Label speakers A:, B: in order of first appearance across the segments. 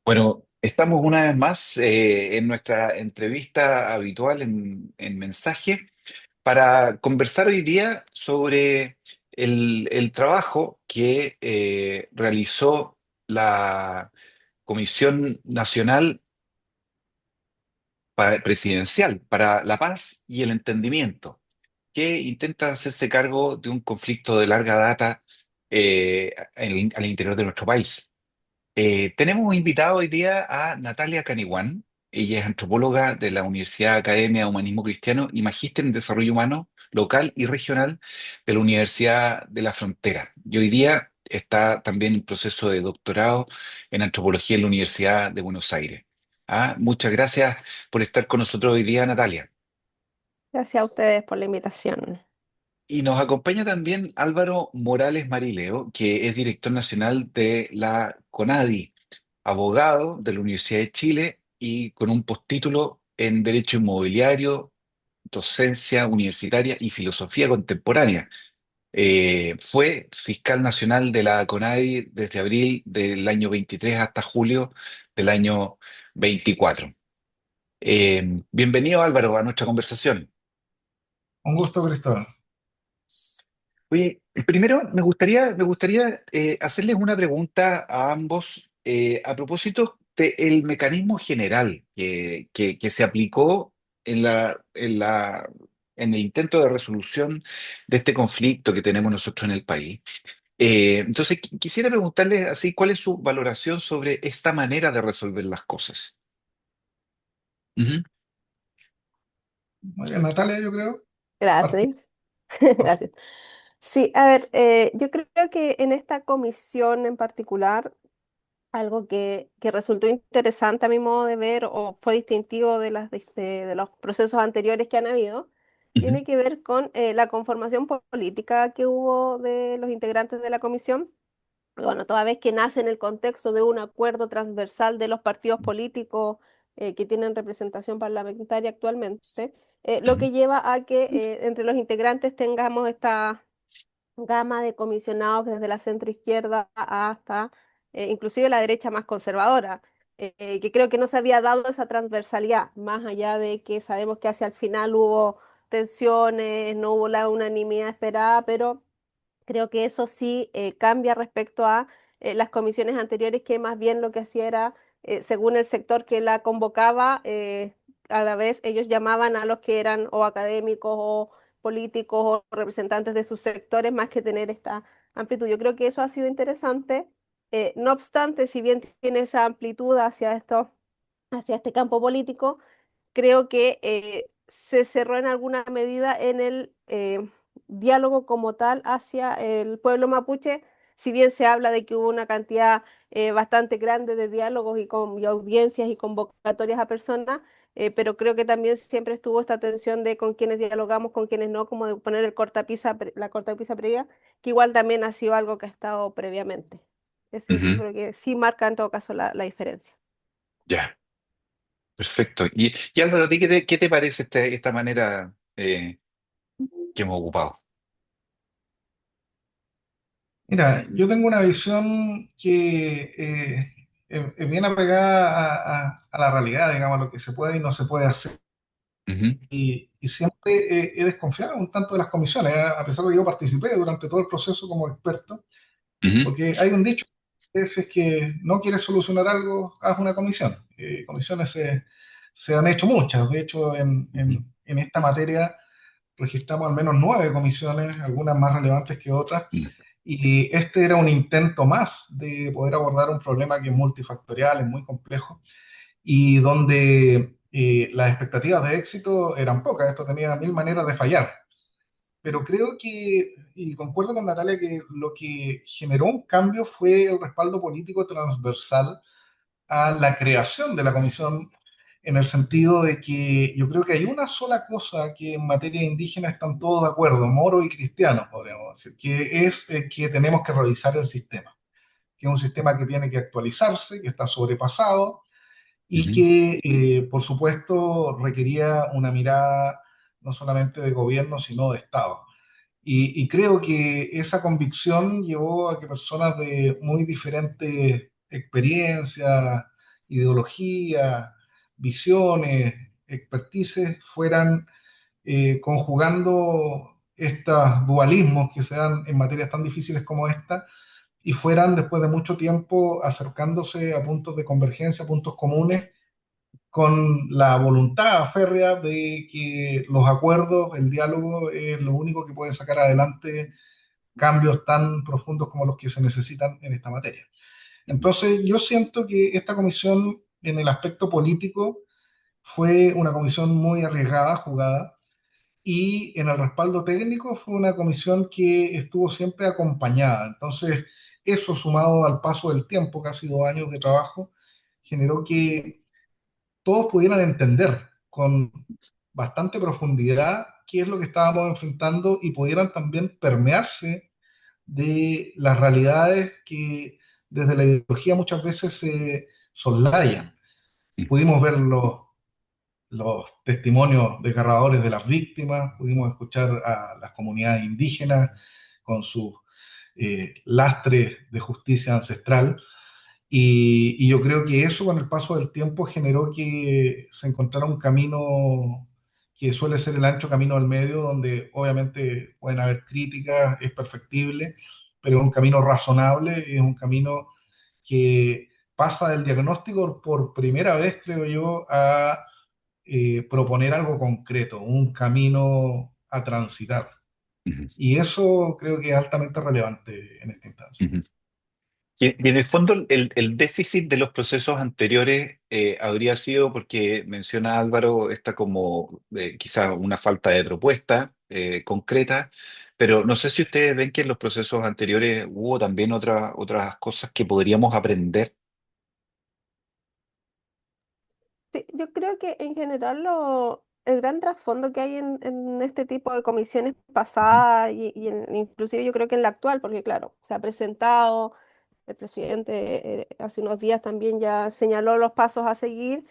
A: Bueno, estamos una vez más en nuestra entrevista habitual en mensaje para conversar hoy día sobre el trabajo que realizó la Comisión Nacional Presidencial para la Paz y el Entendimiento, que intenta hacerse cargo de un conflicto de larga data al interior de nuestro país. Tenemos invitado hoy día a Natalia Caniguán. Ella es antropóloga de la Universidad Academia de Humanismo Cristiano y magíster en Desarrollo Humano local y regional de la Universidad de la Frontera. Y hoy día está también en proceso de doctorado en antropología en la Universidad de Buenos Aires. Muchas gracias por estar con nosotros hoy día, Natalia.
B: Gracias a ustedes por la invitación.
A: Y nos acompaña también Álvaro Morales Marileo, que es director nacional de la CONADI, abogado de la Universidad de Chile y con un postítulo en Derecho Inmobiliario, Docencia Universitaria y Filosofía Contemporánea. Fue fiscal nacional de la CONADI desde abril del año 23 hasta julio del año 24. Bienvenido, Álvaro, a nuestra conversación.
C: Un gusto, Cristóbal.
A: Oye, primero me gustaría hacerles una pregunta a ambos a propósito del mecanismo general que se aplicó en el intento de resolución de este conflicto que tenemos nosotros en el país. Entonces, quisiera preguntarles así, ¿cuál es su valoración sobre esta manera de resolver las cosas? Ujú,
C: Muy bien, Natalia, yo creo. Parte.
B: Gracias. Gracias. Sí, a ver, yo creo que en esta comisión en particular, algo que resultó interesante a mi modo de ver o fue distintivo de los procesos anteriores que han habido,
A: ujú,
B: tiene que ver con la conformación política que hubo de los integrantes de la comisión. Bueno, toda vez que nace en el contexto de un acuerdo transversal de los partidos políticos que tienen representación parlamentaria actualmente, lo
A: ujú,
B: que lleva a que entre los integrantes tengamos esta gama de comisionados desde la centro izquierda hasta inclusive la derecha más conservadora, que creo que no se había dado esa transversalidad, más allá de que sabemos que hacia el final hubo tensiones, no hubo la unanimidad esperada, pero creo que eso sí cambia respecto a las comisiones anteriores, que más bien lo que hacía era, según el sector que la convocaba, a la vez ellos llamaban a los que eran o académicos o políticos o representantes de sus sectores, más que tener esta amplitud. Yo creo que eso ha sido interesante. No obstante, si bien tiene esa amplitud hacia este campo político, creo que se cerró en alguna medida en el diálogo como tal hacia el pueblo mapuche, si bien se habla de que hubo una cantidad bastante grande de diálogos y audiencias y convocatorias a personas, pero creo que también siempre estuvo esta tensión de con quienes dialogamos, con quienes no, como de poner la cortapisa previa, que igual también ha sido algo que ha estado previamente. Eso yo
A: ujú.
B: creo que sí marca en todo caso la diferencia.
A: Ya, perfecto. Y Álvaro, ¿a ti qué te parece esta manera que hemos ocupado?
C: Mira, yo tengo una visión que es bien apegada a la realidad, digamos, lo que se puede y no se puede hacer.
A: Ujú,
C: Y siempre he desconfiado un tanto de las comisiones, a pesar de que yo participé durante todo el proceso como experto,
A: ujú,
C: porque hay un dicho que es que no quieres solucionar algo, haz una comisión. Comisiones se han hecho muchas, de hecho,
A: ujú,
C: en esta materia registramos al menos 9 comisiones, algunas más relevantes que otras. Y este era un intento más de poder abordar un problema que es multifactorial, es muy complejo, y donde las expectativas de éxito eran pocas. Esto tenía mil maneras de fallar. Pero creo que, y concuerdo con Natalia, que lo que generó un cambio fue el respaldo político transversal a la creación de la comisión, en el sentido de que yo creo que hay una sola cosa que en materia indígena están todos de acuerdo, moros y cristianos, podríamos decir, que es que tenemos que revisar el sistema, que es un sistema que tiene que actualizarse, que está sobrepasado y
A: ujú,
C: que, por supuesto, requería una mirada no solamente de gobierno, sino de Estado. Y creo que esa convicción llevó a que personas de muy diferentes experiencias ideologías, visiones, expertices fueran conjugando estos dualismos que se dan en materias tan difíciles como esta y fueran después de mucho tiempo acercándose a puntos de convergencia, a puntos comunes, con la voluntad férrea de que los acuerdos, el diálogo es lo único que puede sacar adelante cambios tan profundos como los que se necesitan en esta materia. Entonces, yo siento que esta comisión, en el aspecto político, fue una comisión muy arriesgada, jugada, y en el respaldo técnico fue una comisión que estuvo siempre acompañada. Entonces, eso sumado al paso del tiempo, casi 2 años de trabajo, generó que todos pudieran entender con bastante profundidad qué es lo que estábamos enfrentando y pudieran también permearse de las realidades que desde la ideología muchas veces se soslayan. Pudimos ver los testimonios desgarradores de las víctimas, pudimos escuchar a las comunidades indígenas con sus lastres de justicia ancestral. Y yo creo que eso con el paso del tiempo generó que se encontrara un camino que suele ser el ancho camino al medio, donde obviamente pueden haber críticas, es perfectible, pero es un camino razonable, es un camino que pasa del diagnóstico por primera vez, creo yo, a proponer algo concreto, un camino a transitar.
A: Ujú,
C: Y eso creo que es altamente relevante en esta instancia.
A: ujú. Y en el fondo el déficit de los procesos anteriores habría sido porque menciona Álvaro esta como quizá una falta de propuesta concreta, pero no sé si ustedes ven que en los procesos anteriores hubo también otras cosas que podríamos aprender.
B: Sí, yo creo que en general el gran trasfondo que hay en este tipo de comisiones
A: Ujú,
B: pasadas inclusive yo creo que en la actual, porque claro, se ha presentado, el presidente hace unos días también ya señaló los pasos a seguir,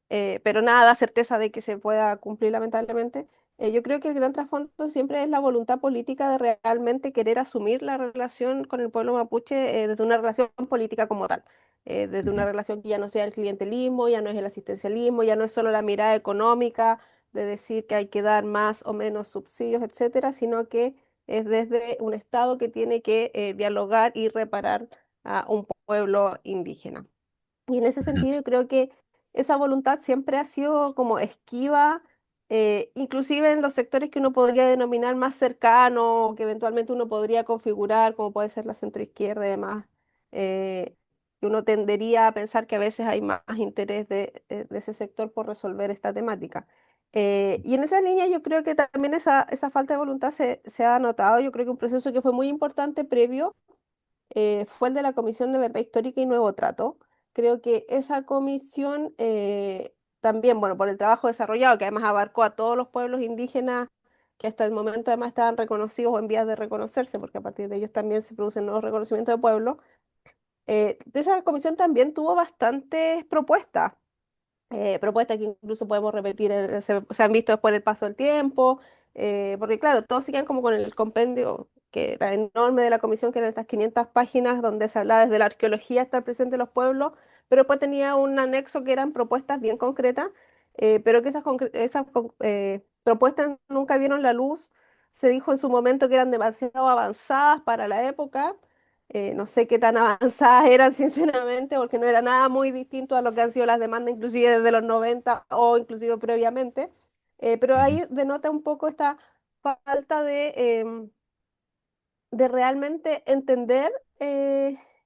B: pero nada da certeza de que se pueda cumplir lamentablemente. Yo creo que el gran trasfondo siempre es la voluntad política de realmente querer asumir la relación con el pueblo mapuche desde una relación política como tal, desde una
A: ujú,
B: relación que ya no sea el clientelismo, ya no es el asistencialismo, ya no es solo la mirada económica de decir que hay que dar más o menos subsidios, etcétera, sino que es desde un Estado que tiene que dialogar y reparar a un pueblo indígena. Y en ese
A: ujú,
B: sentido creo que esa voluntad siempre ha sido como esquiva, inclusive en los sectores que uno podría denominar más cercanos, que eventualmente uno podría configurar, como puede ser la centroizquierda y demás, eh, que uno tendería a pensar que a veces hay más interés de ese sector por resolver esta temática. Y en esa línea yo creo que también esa falta de voluntad se ha notado. Yo creo que un proceso que fue muy importante previo fue el de la Comisión de Verdad Histórica y Nuevo Trato. Creo que esa comisión también, bueno, por el trabajo desarrollado, que además abarcó a todos los pueblos indígenas que hasta el momento además estaban reconocidos o en vías de reconocerse, porque a partir de ellos también se producen nuevos reconocimientos de pueblo. De esa comisión también tuvo bastantes propuestas que incluso podemos repetir, se han visto después del paso del tiempo, porque claro, todos siguen como con el compendio que era enorme de la comisión, que eran estas 500 páginas donde se hablaba desde la arqueología hasta el presente de los pueblos, pero después tenía un anexo que eran propuestas bien concretas, pero que esas propuestas nunca vieron la luz. Se dijo en su momento que eran demasiado avanzadas para la época. No sé qué tan avanzadas eran, sinceramente, porque no era nada muy distinto a lo que han sido las demandas, inclusive desde los 90 o inclusive previamente. Pero
A: ujú,
B: ahí denota un poco esta falta de realmente entender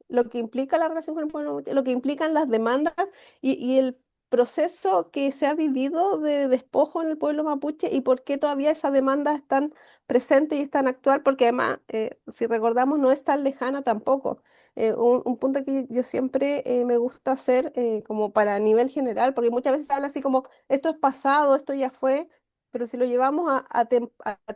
B: lo que implica la relación con el pueblo mapuche, lo que implican las demandas y el proceso que se ha vivido de despojo en el pueblo mapuche y por qué todavía esas demandas están presentes y están actual, porque además, si recordamos, no es tan lejana tampoco. Un punto que yo siempre me gusta hacer como para nivel general, porque muchas veces se habla así como, esto es pasado, esto ya fue, pero si lo llevamos a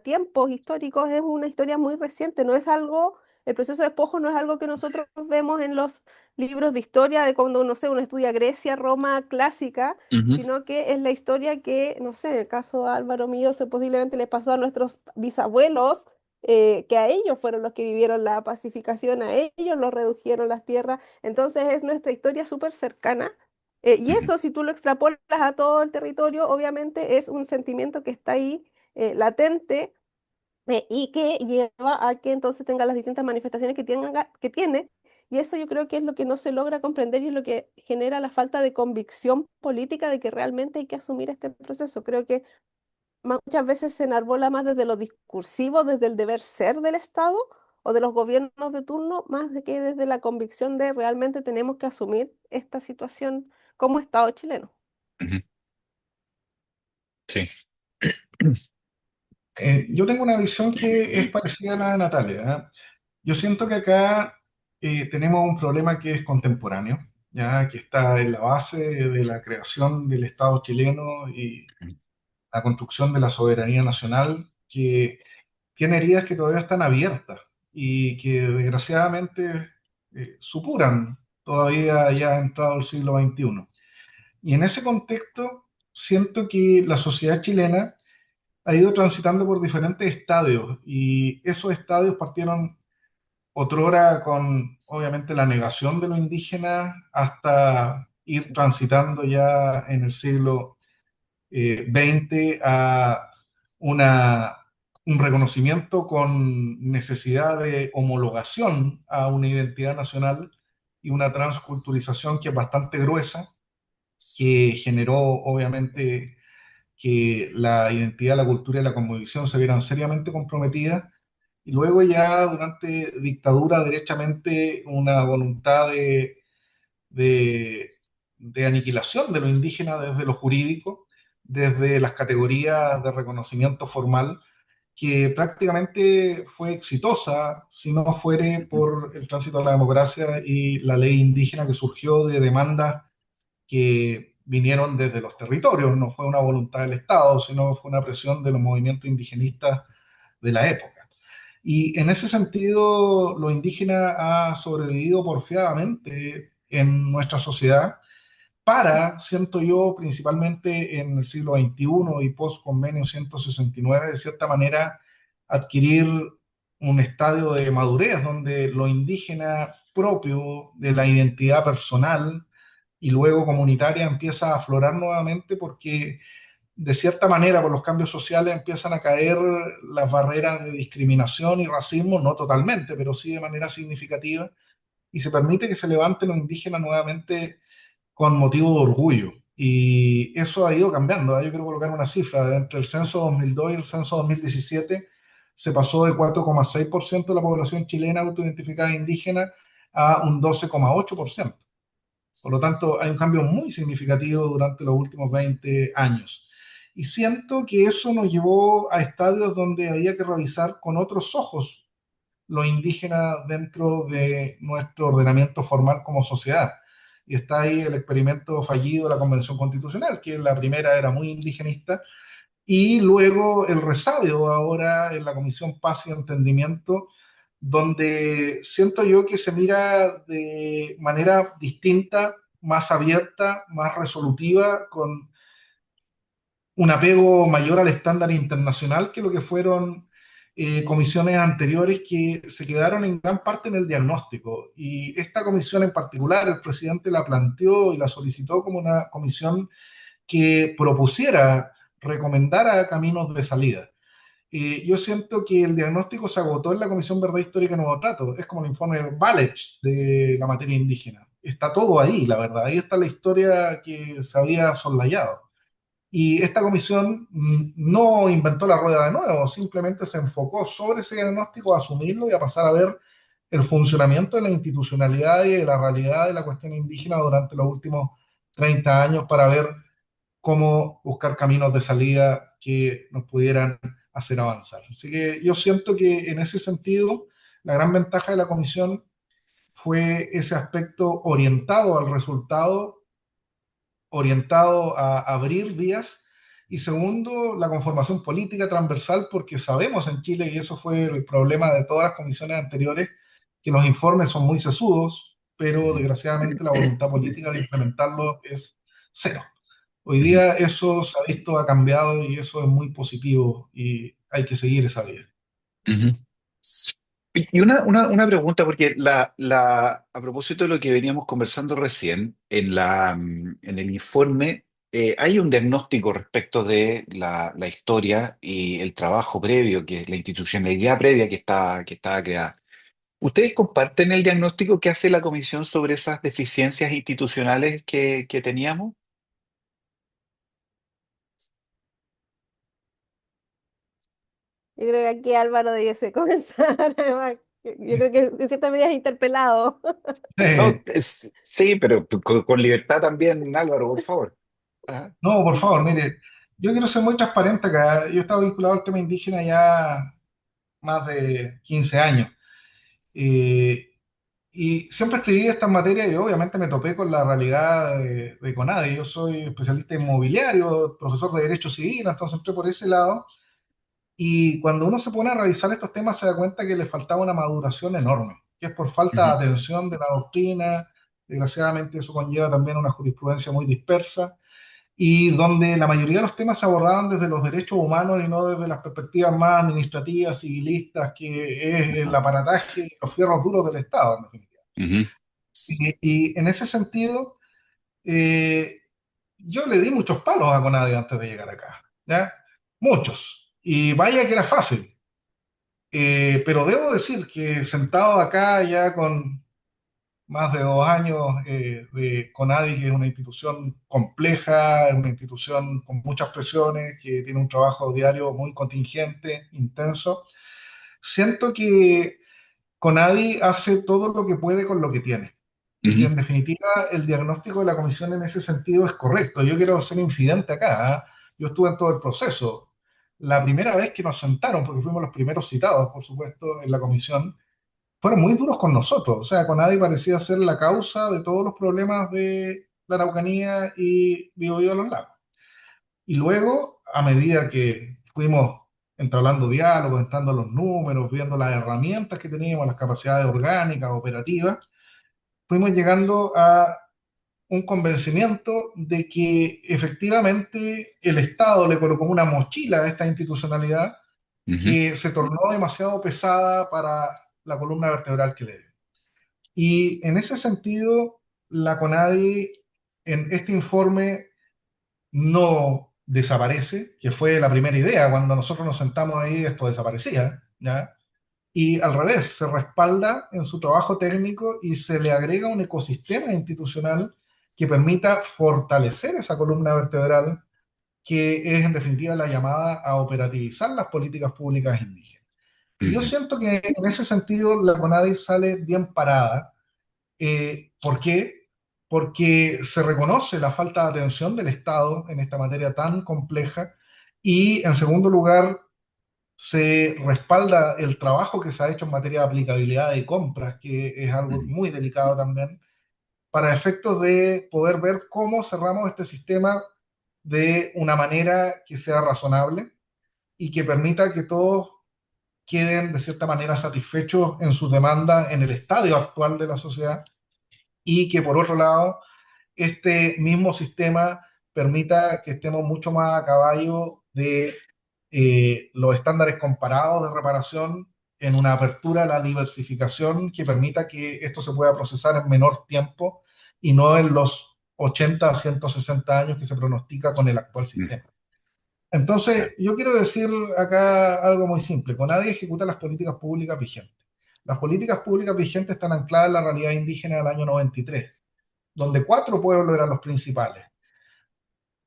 B: tiempos históricos, es una historia muy reciente, no es algo, el proceso de despojo no es algo que nosotros vemos en los libros de historia de cuando, no sé, uno estudia Grecia, Roma clásica,
A: ujú,
B: sino que es la historia que, no sé, en el caso de Álvaro Mío, posiblemente le pasó a nuestros bisabuelos, que a ellos fueron los que vivieron la pacificación, a ellos los redujeron las tierras, entonces es nuestra historia súper cercana Y eso, si tú lo extrapolas a todo el territorio, obviamente es un sentimiento que está ahí latente y que lleva a que entonces tenga las distintas manifestaciones que tiene. Y eso yo creo que es lo que no se logra comprender y es lo que genera la falta de convicción política de que realmente hay que asumir este proceso. Creo que muchas veces se enarbola más desde lo discursivo, desde el deber ser del Estado o de los gobiernos de turno, más de que desde la convicción de realmente tenemos que asumir esta situación como Estado chileno.
A: Ujú. Sí.
C: Yo tengo una visión que es parecida a la de Natalia, ¿eh? Yo siento que acá tenemos un problema que es contemporáneo, ya que está en la base de la creación del Estado chileno y la construcción de la soberanía nacional, que tiene heridas que todavía están abiertas y que desgraciadamente supuran todavía ya entrado el siglo XXI. Y en ese contexto, siento que la sociedad chilena ha ido transitando por diferentes estadios y esos estadios partieron otrora con, obviamente, la negación de lo indígena hasta ir transitando ya en el siglo XX a una, un reconocimiento con necesidad de homologación a una identidad nacional y una transculturización que es bastante gruesa, que generó, obviamente, que la identidad, la cultura y la cosmovisión se vieran seriamente comprometidas. Y luego ya durante dictadura, derechamente, una voluntad de, de aniquilación de lo indígena desde lo jurídico, desde las categorías de reconocimiento formal, que prácticamente fue exitosa si no fuere por el tránsito a la democracia y la ley indígena que surgió de demandas que vinieron desde los territorios, no fue una voluntad del Estado, sino fue una presión de los movimientos indigenistas de la época. Y en ese sentido, lo indígena ha sobrevivido porfiadamente en nuestra sociedad para, siento yo, principalmente en el siglo XXI y post-convenio 169, de cierta manera, adquirir un estadio de madurez donde lo indígena propio de la identidad personal y luego comunitaria empieza a aflorar nuevamente porque de cierta manera por los cambios sociales empiezan a caer las barreras de discriminación y racismo, no totalmente, pero sí de manera significativa, y se permite que se levanten los indígenas nuevamente con motivo de orgullo. Y eso ha ido cambiando, ¿eh? Yo quiero colocar una cifra. Entre el censo 2002 y el censo 2017 se pasó de 4,6% de la población chilena autoidentificada indígena a un 12,8%. Por lo tanto, hay un cambio muy significativo durante los últimos 20 años. Y siento que eso nos llevó a estadios donde había que revisar con otros ojos lo indígena dentro de nuestro ordenamiento formal como sociedad. Y está ahí el experimento fallido de la Convención Constitucional, que la primera era muy indigenista, y luego el resabio ahora en la Comisión Paz y Entendimiento, donde siento yo que se mira de manera distinta, más abierta, más resolutiva, con un apego mayor al estándar internacional que lo que fueron comisiones anteriores que se quedaron en gran parte en el diagnóstico. Y esta comisión en particular, el presidente la planteó y la solicitó como una comisión que propusiera, recomendara caminos de salida. Yo siento que el diagnóstico se agotó en la Comisión Verdad Histórica y Nuevo Trato. Es como el informe Valech de la materia indígena. Está todo ahí, la verdad. Ahí está la historia que se había soslayado. Y esta comisión no inventó la rueda de nuevo, simplemente se enfocó sobre ese diagnóstico, a asumirlo y a pasar a ver el funcionamiento de la institucionalidad y de la realidad de la cuestión indígena durante los últimos 30 años para ver cómo buscar caminos de salida que nos pudieran hacer avanzar. Así que yo siento que en ese sentido, la gran ventaja de la comisión fue ese aspecto orientado al resultado, orientado a abrir vías, y segundo, la conformación política transversal, porque sabemos en Chile, y eso fue el problema de todas las comisiones anteriores, que los informes son muy sesudos, pero
A: Ujú.
C: desgraciadamente la voluntad política de implementarlo es cero. Hoy
A: Ujú.
C: día eso se ha visto, ha cambiado y eso es muy positivo y hay que seguir esa vía.
A: Ujú. Y una pregunta, porque a propósito de lo que veníamos conversando recién, en el informe hay un diagnóstico respecto de la historia y el trabajo previo, que es la institucionalidad previa que estaba creada. ¿Ustedes comparten el diagnóstico que hace la comisión sobre esas deficiencias institucionales que teníamos?
B: Yo creo que aquí Álvaro debiese comenzar. Además, yo creo que en cierta medida es interpelado.
A: No, sí, pero con libertad también, Álvaro, por favor. Ajá.
C: No, por favor, mire, yo quiero ser muy transparente acá. Yo he estado vinculado al tema indígena ya más de 15 años. Eh, y siempre escribí estas materias y obviamente me topé con la realidad de CONADE. Yo soy especialista en inmobiliario, profesor de Derecho Civil, entonces entré por ese lado. Y cuando uno se pone a revisar estos temas se da cuenta que le faltaba una maduración enorme, que es por falta de
A: Ujú,
C: atención de la doctrina. Desgraciadamente eso conlleva también una jurisprudencia muy dispersa y donde la mayoría de los temas se abordaban desde los derechos humanos y no desde las perspectivas más administrativas, civilistas, que es el
A: ajá,
C: aparataje y los fierros duros del Estado, en definitiva.
A: ujú,
C: Y en ese sentido, eh, yo le di muchos palos a Conadi antes de llegar acá, ¿ya? Muchos. Y vaya que era fácil. Pero debo decir que sentado acá ya con más de 2 años de CONADI, que es una institución compleja, es una institución con muchas presiones, que tiene un trabajo diario muy contingente, intenso. Siento que CONADI hace todo lo que puede con lo que tiene y que
A: ujú,
C: en definitiva el diagnóstico de la comisión en ese sentido es correcto. Yo quiero ser infidente acá, ¿ah? Yo estuve en todo el proceso. La primera vez que nos sentaron, porque fuimos los primeros citados, por supuesto, en la comisión, fueron muy duros con nosotros. O sea, Conadi parecía ser la causa de todos los problemas de la Araucanía y Biobío de los Lagos. Y luego, a medida que fuimos entablando diálogos, entrando en los números, viendo las herramientas que teníamos, las capacidades orgánicas, operativas, fuimos llegando a un convencimiento de que efectivamente el Estado le colocó una mochila a esta institucionalidad
A: ujú,
C: que se tornó demasiado pesada para la columna vertebral que le dio. Y en ese sentido, la CONADI en este informe no desaparece, que fue la primera idea. Cuando nosotros nos sentamos ahí, esto desaparecía, ¿ya? Y al revés, se respalda en su trabajo técnico y se le agrega un ecosistema institucional que permita fortalecer esa columna vertebral, que es en definitiva la llamada a operativizar las políticas públicas indígenas. Y yo
A: ujú,
C: siento que en ese sentido la CONADI sale bien parada. ¿Por qué? Porque se reconoce la falta de atención del Estado en esta materia tan compleja y, en segundo lugar, se respalda el trabajo que se ha hecho en materia de aplicabilidad de compras, que es algo
A: ujú,
C: muy delicado también, para efectos de poder ver cómo cerramos este sistema de una manera que sea razonable y que permita que todos queden de cierta manera satisfechos en sus demandas en el estadio actual de la sociedad y que por otro lado este mismo sistema permita que estemos mucho más a caballo de los estándares comparados de reparación en una apertura a la diversificación que permita que esto se pueda procesar en menor tiempo y no en los 80 a 160 años que se pronostica con el actual
A: ujú.
C: sistema. Entonces,
A: Ya.
C: yo quiero decir acá algo muy simple. CONADI ejecuta las políticas públicas vigentes. Las políticas públicas vigentes están ancladas en la realidad indígena del año 93, donde 4 pueblos eran los principales.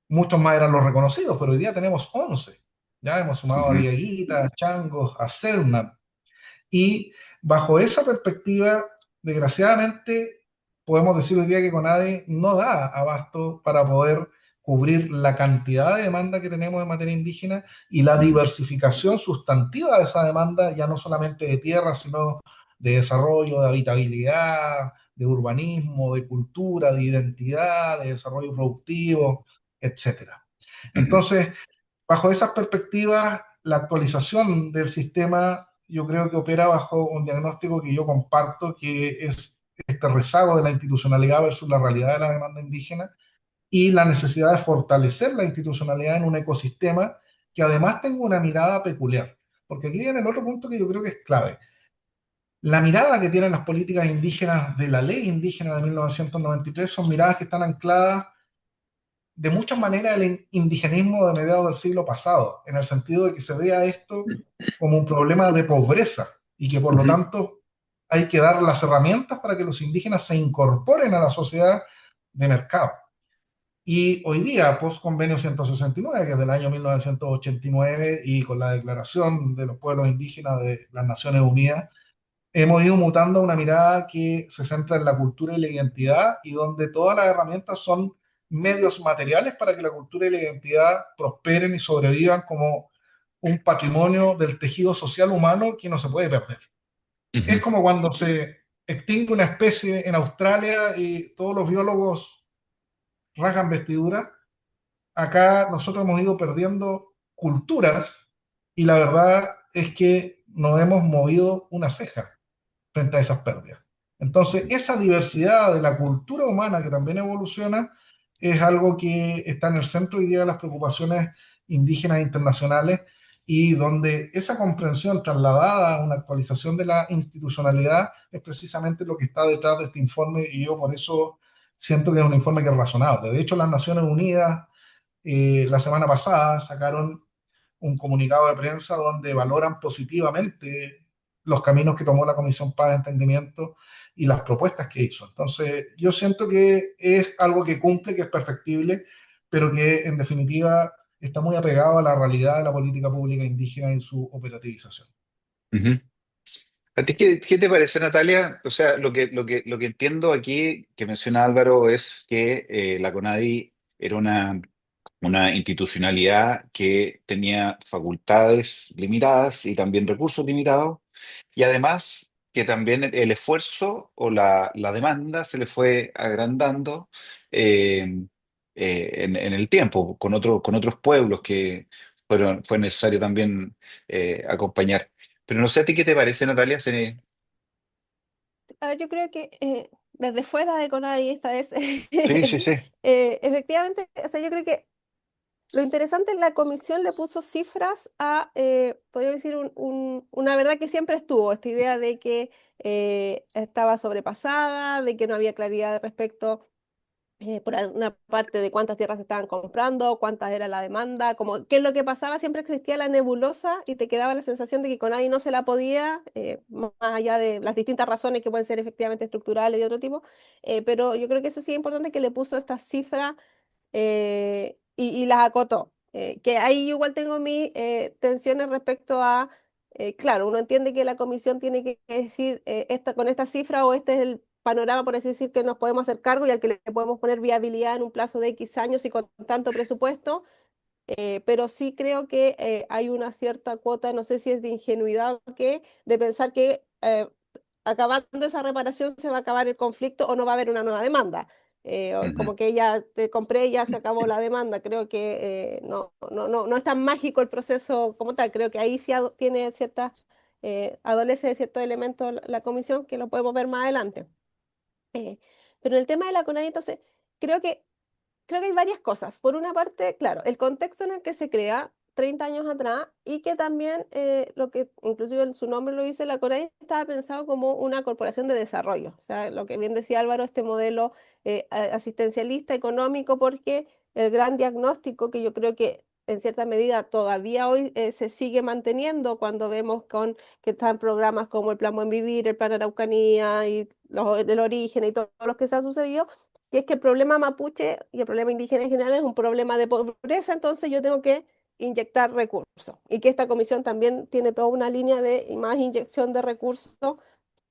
C: Muchos más eran los reconocidos, pero hoy día tenemos 11. Ya hemos sumado a
A: Ujú,
C: Dieguita, a Changos, a Selman. Y bajo esa perspectiva, desgraciadamente, podemos decir hoy día que CONADE no da abasto para poder cubrir la cantidad de demanda que tenemos en materia indígena y la
A: ujú,
C: diversificación sustantiva de esa demanda, ya no solamente de tierra, sino de desarrollo, de habitabilidad, de urbanismo, de cultura, de identidad, de desarrollo productivo, etcétera.
A: ujú,
C: Entonces, bajo esas perspectivas, la actualización del sistema yo creo que opera bajo un diagnóstico que yo comparto, que es este rezago de la institucionalidad versus la realidad de la demanda indígena y la necesidad de fortalecer la institucionalidad en un ecosistema que además tenga una mirada peculiar. Porque aquí viene el otro punto que yo creo que es clave. La mirada que tienen las políticas indígenas de la ley indígena de 1993 son miradas que están ancladas de muchas maneras el indigenismo de mediados del siglo pasado, en el sentido de que se vea esto como un problema de pobreza y que por lo
A: Ujú,
C: tanto hay que dar las herramientas para que los indígenas se incorporen a la sociedad de mercado. Y hoy día, post convenio 169, que es del año 1989, y con la declaración de los pueblos indígenas de las Naciones Unidas, hemos ido mutando a una mirada que se centra en la cultura y la identidad y donde todas las herramientas son medios materiales para que la cultura y la identidad prosperen y sobrevivan como un patrimonio del tejido social humano que no se puede perder. Es
A: ujú,
C: como cuando se extingue una especie en Australia y todos los biólogos rasgan vestiduras. Acá nosotros hemos ido perdiendo culturas y la verdad es que no hemos movido una ceja frente a esas pérdidas. Entonces, esa diversidad de la cultura humana que también evoluciona es algo que está en el centro hoy día de las preocupaciones indígenas internacionales y donde esa comprensión trasladada a una actualización de la institucionalidad es precisamente lo que está detrás de este informe y yo por eso siento que es un informe que es razonable. De hecho, las Naciones Unidas la semana pasada sacaron un comunicado de prensa donde valoran positivamente los caminos que tomó la Comisión Paz de Entendimiento y las propuestas que hizo. Entonces, yo siento que es algo que cumple, que es perfectible, pero que en definitiva está muy apegado a la realidad de la política pública indígena y su operativización.
A: ujú. ¿A ti qué te parece, Natalia? O sea, lo que entiendo aquí que menciona Álvaro es que la CONADI era una institucionalidad que tenía facultades limitadas y también recursos limitados, y además que también el esfuerzo o la demanda se le fue agrandando eh, en el tiempo, con otros pueblos que fue necesario también acompañar. Pero no sé a ti qué te parece, Natalia.
B: A ver, yo creo que desde fuera de Conadi esta vez,
A: Sí, sí, sí.
B: efectivamente, o sea, yo creo que lo interesante es la comisión le puso cifras a, podría decir, una verdad que siempre estuvo, esta idea de que estaba sobrepasada, de que no había claridad respecto por una parte de cuántas tierras se estaban comprando, cuántas era la demanda, como qué es lo que pasaba, siempre existía la nebulosa y te quedaba la sensación de que con nadie no se la podía, más allá de las distintas razones que pueden ser efectivamente estructurales y de otro tipo, pero yo creo que eso sí es importante que le puso estas cifras y las acotó. Que ahí igual tengo mis tensiones respecto a, claro, uno entiende que la comisión tiene que decir con esta cifra o este es el panorama, por así decir, que nos podemos hacer cargo y al que le podemos poner viabilidad en un plazo de X años y con tanto presupuesto, pero sí creo que hay una cierta cuota, no sé si es de ingenuidad o qué, de pensar que acabando esa reparación se va a acabar el conflicto o no va a haber una nueva demanda. O
A: Ujú,
B: como que ya te compré y ya se acabó la demanda. Creo que no es tan mágico el proceso como tal. Creo que ahí sí tiene ciertas, adolece de ciertos elementos la comisión que lo podemos ver más adelante. Eh, pero en el tema de la CONADI, entonces, creo que creo que hay varias cosas. Por una parte, claro, el contexto en el que se crea 30 años atrás y que también lo que inclusive en su nombre lo dice, la Corea estaba pensado como una corporación de desarrollo. O sea, lo que bien decía Álvaro, este modelo asistencialista económico, porque el gran diagnóstico que yo creo que en cierta medida todavía hoy se sigue manteniendo cuando vemos que están programas como el Plan Buen Vivir, el Plan Araucanía y del origen y todos los que se han sucedido, que es que el problema mapuche y el problema indígena en general es un problema de pobreza, entonces yo tengo que inyectar recursos y que esta comisión también tiene toda una línea de más inyección de recursos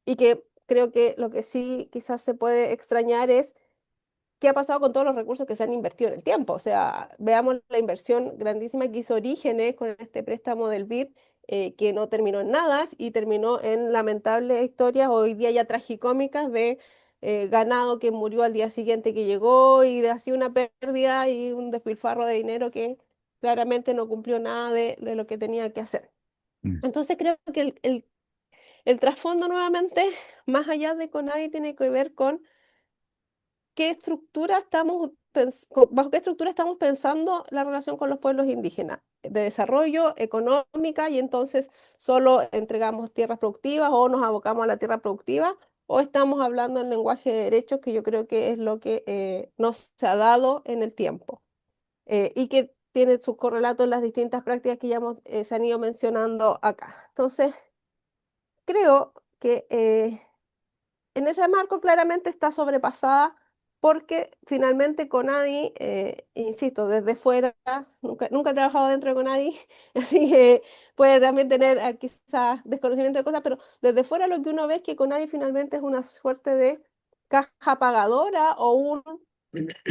B: y que creo que lo que sí quizás se puede extrañar es qué ha pasado con todos los recursos que se han invertido en el tiempo. O sea, veamos la inversión grandísima que hizo Orígenes con este préstamo del BID, que no terminó en nada y terminó en lamentables historias, hoy día ya tragicómicas, de ganado que murió al día siguiente que llegó y de así una pérdida y un despilfarro de dinero que claramente no cumplió nada de lo que tenía que hacer.
A: mm,
B: Entonces creo que el trasfondo nuevamente, más allá de con nadie, tiene que ver con qué estructura bajo qué estructura estamos pensando la relación con los pueblos indígenas. de desarrollo económica y entonces solo entregamos tierras productivas o nos abocamos a la tierra productiva o estamos hablando en lenguaje de derechos, que yo creo que es lo que nos se ha dado en el tiempo y que tiene sus correlatos en las distintas prácticas que ya se han ido mencionando acá. Entonces, creo que en ese marco claramente está sobrepasada porque finalmente Conadi, insisto, desde fuera, nunca he trabajado dentro de Conadi, así que puede también tener quizás desconocimiento de cosas, pero desde fuera lo que uno ve es que Conadi finalmente es una suerte de caja pagadora o un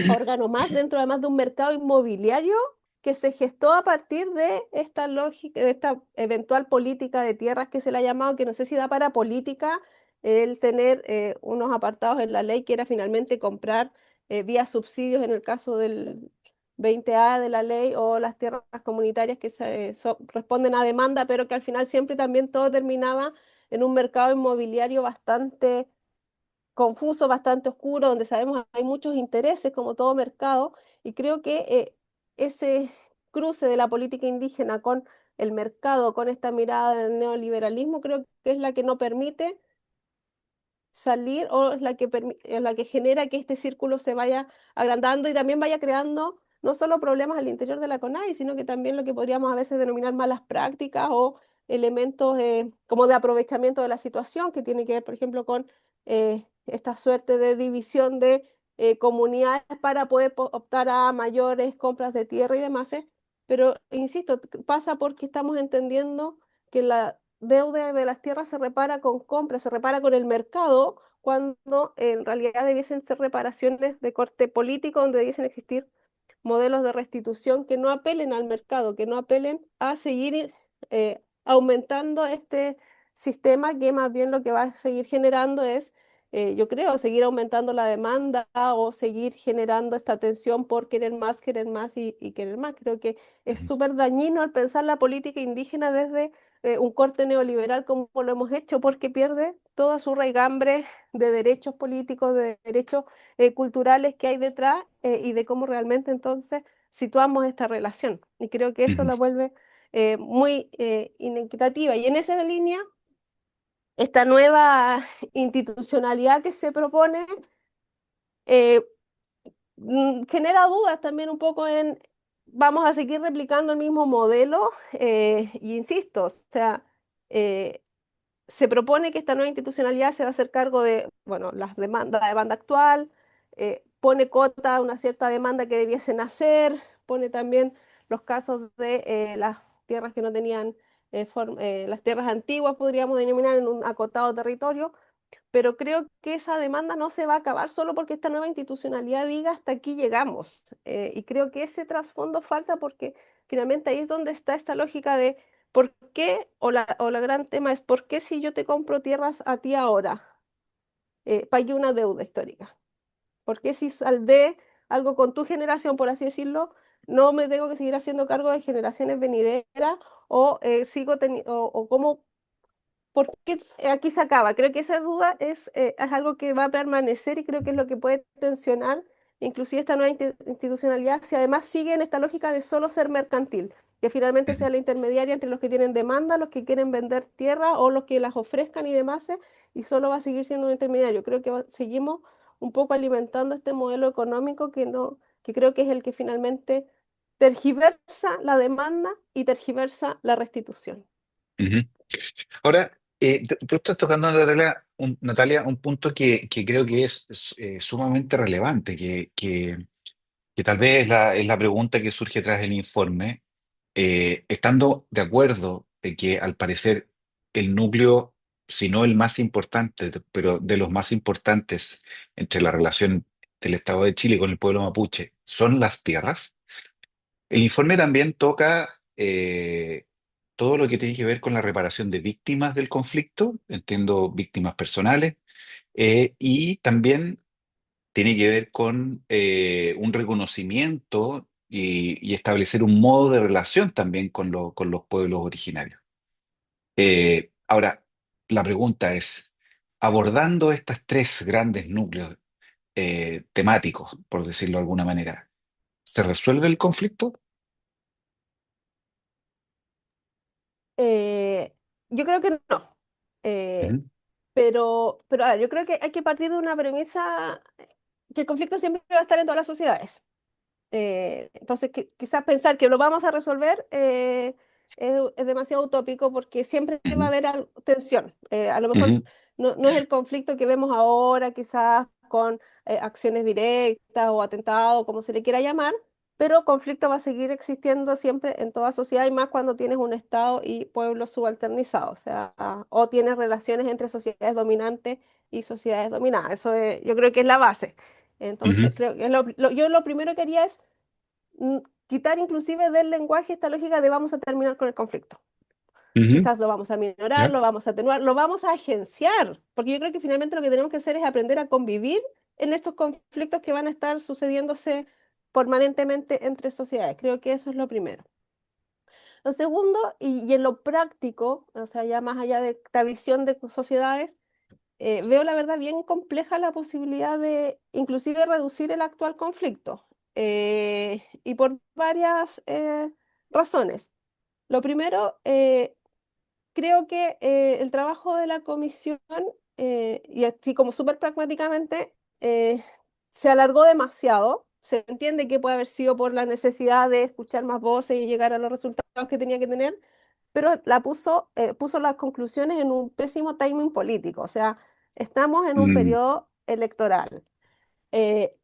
B: órgano más dentro además de un mercado inmobiliario que se gestó a partir de esta lógica, de esta eventual política de tierras que se le ha llamado, que no sé si da para política el tener unos apartados en la ley que era finalmente comprar vía subsidios en el caso del 20A de la ley o las tierras comunitarias que responden a demanda, pero que al final siempre también todo terminaba en un mercado inmobiliario bastante confuso, bastante oscuro, donde sabemos hay muchos intereses, como todo mercado, y creo que ese cruce de la política indígena con el mercado, con esta mirada del neoliberalismo, creo que es la que no permite salir o es la que genera que este círculo se vaya agrandando y también vaya creando no solo problemas al interior de la CONADI, sino que también lo que podríamos a veces denominar malas prácticas o elementos como de aprovechamiento de la situación, que tiene que ver, por ejemplo, con esta suerte de división de comunidades para poder optar a mayores compras de tierra y demás. Pero, insisto, pasa porque estamos entendiendo que la deuda de las tierras se repara con compras, se repara con el mercado, cuando en realidad debiesen ser reparaciones de corte político, donde debiesen existir modelos de restitución que no apelen al mercado, que no apelen a seguir aumentando este sistema, que más bien lo que va a seguir generando es, yo creo, seguir aumentando la demanda o seguir generando esta tensión por querer más y querer más. Creo que es
A: Ujú.
B: súper dañino al pensar la política indígena desde un corte neoliberal como lo hemos hecho, porque pierde toda su raigambre de derechos políticos, de derechos culturales que hay detrás y de cómo realmente entonces situamos esta relación. Y creo que eso
A: Ujú.
B: la vuelve muy inequitativa. Y en esa línea, esta nueva institucionalidad que se propone eh, genera dudas también un poco en, vamos a seguir replicando el mismo modelo, y insisto, o sea, eh, se propone que esta nueva institucionalidad se va a hacer cargo de, bueno, las demandas, la demanda actual, pone cota a una cierta demanda que debiesen hacer, pone también los casos de las tierras que no tenían, las tierras antiguas, podríamos denominar en un acotado territorio, pero creo que esa demanda no se va a acabar solo porque esta nueva institucionalidad diga hasta aquí llegamos. Y creo que ese trasfondo falta porque finalmente ahí es donde está esta lógica de por qué, o la gran tema es por qué si yo te compro tierras a ti ahora, pagué una deuda histórica. ¿Por qué si saldé algo con tu generación, por así decirlo, no me tengo que seguir haciendo cargo de generaciones venideras o sigo teniendo, o cómo ¿por qué aquí se acaba? Creo que esa duda es algo que va a permanecer y creo que es lo que puede tensionar inclusive esta nueva institucionalidad, si además sigue en esta lógica de solo ser mercantil, que finalmente
A: Ujú.
B: sea la intermediaria entre los que tienen demanda, los que quieren vender tierra o los que las ofrezcan y demás, y solo va a seguir siendo un intermediario. Creo que seguimos un poco alimentando este modelo económico que no, que creo que es el que finalmente tergiversa la demanda y tergiversa la restitución.
A: Ujú. Ahora, tú estás tocando, Natalia, un punto que creo que es sumamente relevante, que tal vez es la pregunta que surge tras el informe, estando de acuerdo de que al parecer el núcleo, si no el más importante, pero de los más importantes entre la relación del Estado de Chile con el pueblo mapuche, son las tierras. El informe también toca todo lo que tiene que ver con la reparación de víctimas del conflicto, entiendo víctimas personales, y también tiene que ver con un reconocimiento y establecer un modo de relación también con los pueblos originarios. Ahora, la pregunta es, abordando estos tres grandes núcleos temáticos, por decirlo de alguna manera, ¿se resuelve el conflicto?
B: Eh, yo creo que no. Eh,
A: Ujú,
B: pero a ver, yo creo que hay que partir de una premisa que el conflicto siempre va a estar en todas las sociedades. Entonces, quizás pensar que lo vamos a resolver es demasiado utópico porque siempre va a
A: ujú,
B: haber tensión. A lo mejor
A: ujú,
B: no es el conflicto que vemos ahora, quizás con acciones directas o atentados, como se le quiera llamar, pero conflicto va a seguir existiendo siempre en toda sociedad y más cuando tienes un Estado y pueblos subalternizados, o sea, o tienes relaciones entre sociedades dominantes y sociedades dominadas. Yo creo que es la base.
A: ujú,
B: Entonces, creo que yo lo primero que haría es mm, quitar inclusive del lenguaje esta lógica de vamos a terminar con el conflicto.
A: ujú,
B: Quizás lo vamos a minorar,
A: ¿ya?
B: lo vamos a atenuar, lo vamos a agenciar, porque yo creo que finalmente lo que tenemos que hacer es aprender a convivir en estos conflictos que van a estar sucediéndose permanentemente entre sociedades. Creo que eso es lo primero. Lo segundo, y en lo práctico, o sea, ya más allá de esta visión de sociedades, veo la verdad bien compleja la posibilidad de inclusive reducir el actual conflicto, y por varias razones. Lo primero, creo que el trabajo de la comisión, y así como súper pragmáticamente, se alargó demasiado. Se entiende que puede haber sido por la necesidad de escuchar más voces y llegar a los resultados que tenía que tener, pero puso las conclusiones en un pésimo timing político. O sea, estamos en un
A: Mm,
B: periodo electoral.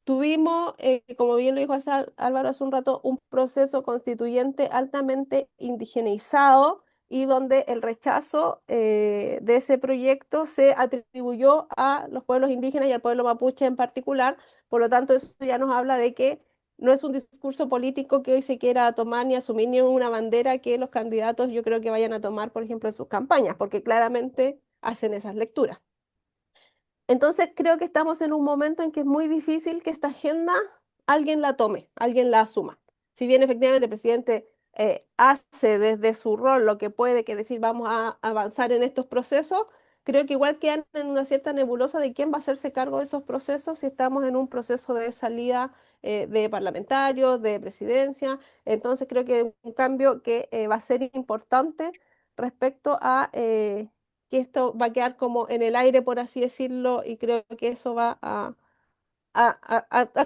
B: Tuvimos, como bien lo dijo Álvaro hace un rato, un proceso constituyente altamente indigeneizado y donde el rechazo de ese proyecto se atribuyó a los pueblos indígenas y al pueblo mapuche en particular. Por lo tanto, eso ya nos habla de que no es un discurso político que hoy se quiera tomar ni asumir ni una bandera que los candidatos yo creo que vayan a tomar, por ejemplo, en sus campañas, porque claramente hacen esas lecturas. Entonces creo que estamos en un momento en que es muy difícil que esta agenda alguien la tome, alguien la asuma. Si bien efectivamente el presidente hace desde su rol lo que puede, que decir vamos a avanzar en estos procesos, creo que igual quedan en una cierta nebulosa de quién va a hacerse cargo de esos procesos si estamos en un proceso de salida de parlamentarios, de presidencia. Entonces creo que es un cambio que va a ser importante respecto a que esto va a quedar como en el aire, por así decirlo, y creo que eso va a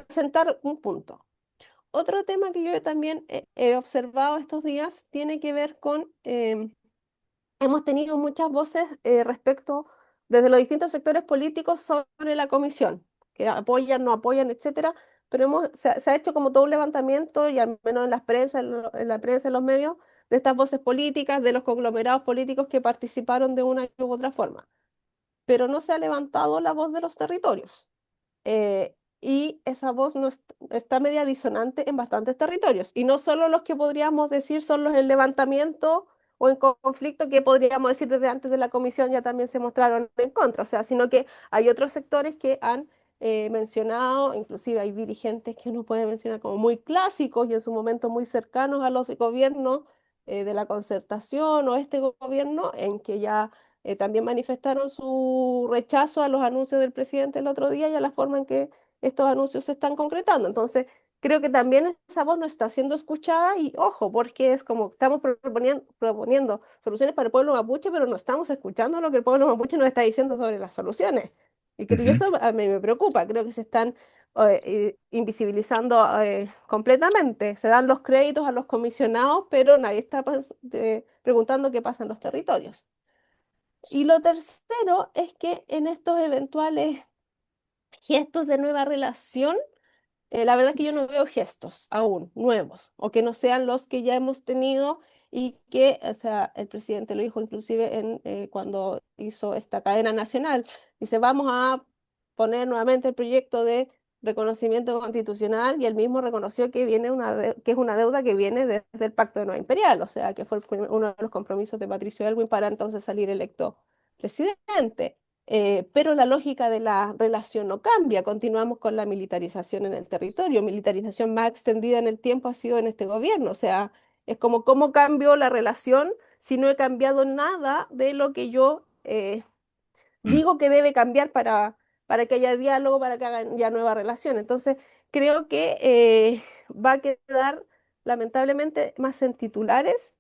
B: sentar un punto. Otro tema que yo también he observado estos días tiene que ver con, hemos tenido muchas voces respecto, desde los distintos sectores políticos, sobre la comisión, que apoyan, no apoyan, etcétera, pero se ha hecho como todo un levantamiento, y al menos en las prensa, en la prensa, en los medios, de estas voces políticas, de los conglomerados políticos que participaron de una u otra forma, pero no se ha levantado la voz de los territorios. Y esa voz no está media disonante en bastantes territorios. Y no solo los que podríamos decir son los en levantamiento o en conflicto, que podríamos decir desde antes de la comisión ya también se mostraron en contra, o sea, sino que hay otros sectores que han mencionado, inclusive hay dirigentes que uno puede mencionar como muy clásicos y en su momento muy cercanos a los gobiernos de la concertación o este gobierno, en que ya también manifestaron su rechazo a los anuncios del presidente el otro día y a la forma en que estos anuncios se están concretando. Entonces, creo que también esa voz no está siendo escuchada y ojo, porque es como estamos proponiendo soluciones para el pueblo mapuche, pero no estamos escuchando lo que el pueblo mapuche nos está diciendo sobre las soluciones. Y
A: ujú,
B: eso a mí me preocupa, creo que se están invisibilizando completamente. Se dan los créditos a los comisionados, pero nadie está preguntando qué pasa en los territorios. Y lo tercero es que en estos eventuales gestos de nueva relación, la verdad es que yo no veo gestos aún nuevos o que no sean los que ya hemos tenido y que, o sea, el presidente lo dijo inclusive cuando hizo esta cadena nacional. Dice, vamos a poner nuevamente el proyecto de reconocimiento constitucional y él mismo reconoció que que es una deuda que viene desde el Pacto de Nueva Imperial, o sea, que fue uno de los compromisos de Patricio Elwin para entonces salir electo presidente. Pero la lógica de la relación no cambia, continuamos con la militarización en el territorio, militarización más extendida en el tiempo ha sido en este gobierno, o sea, es como cómo cambió la relación si no he cambiado nada de lo que yo
A: mm,
B: digo que debe cambiar para que haya diálogo, para que hagan ya nueva relación. Entonces, creo que va a quedar lamentablemente más en titulares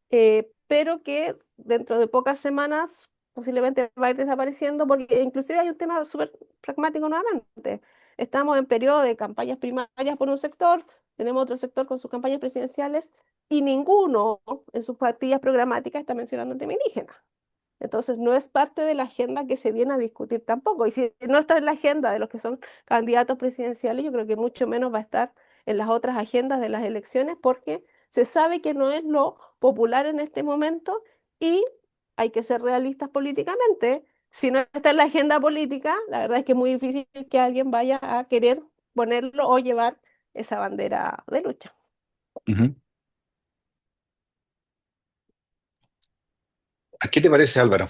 B: pero que dentro de pocas semanas posiblemente va a ir desapareciendo, porque inclusive hay un tema súper pragmático nuevamente. Estamos en periodo de campañas primarias por un sector, tenemos otro sector con sus campañas presidenciales, y ninguno en sus partidas programáticas está mencionando el tema indígena. Entonces, no es parte de la agenda que se viene a discutir tampoco. Y si no está en la agenda de los que son candidatos presidenciales, yo creo que mucho menos va a estar en las otras agendas de las elecciones, porque se sabe que no es lo popular en este momento y hay que ser realistas políticamente. Si no está en la agenda política, la verdad es que es muy difícil que alguien vaya a querer ponerlo o llevar esa bandera de lucha.
A: Ujú. ¿A qué te parece, Álvaro?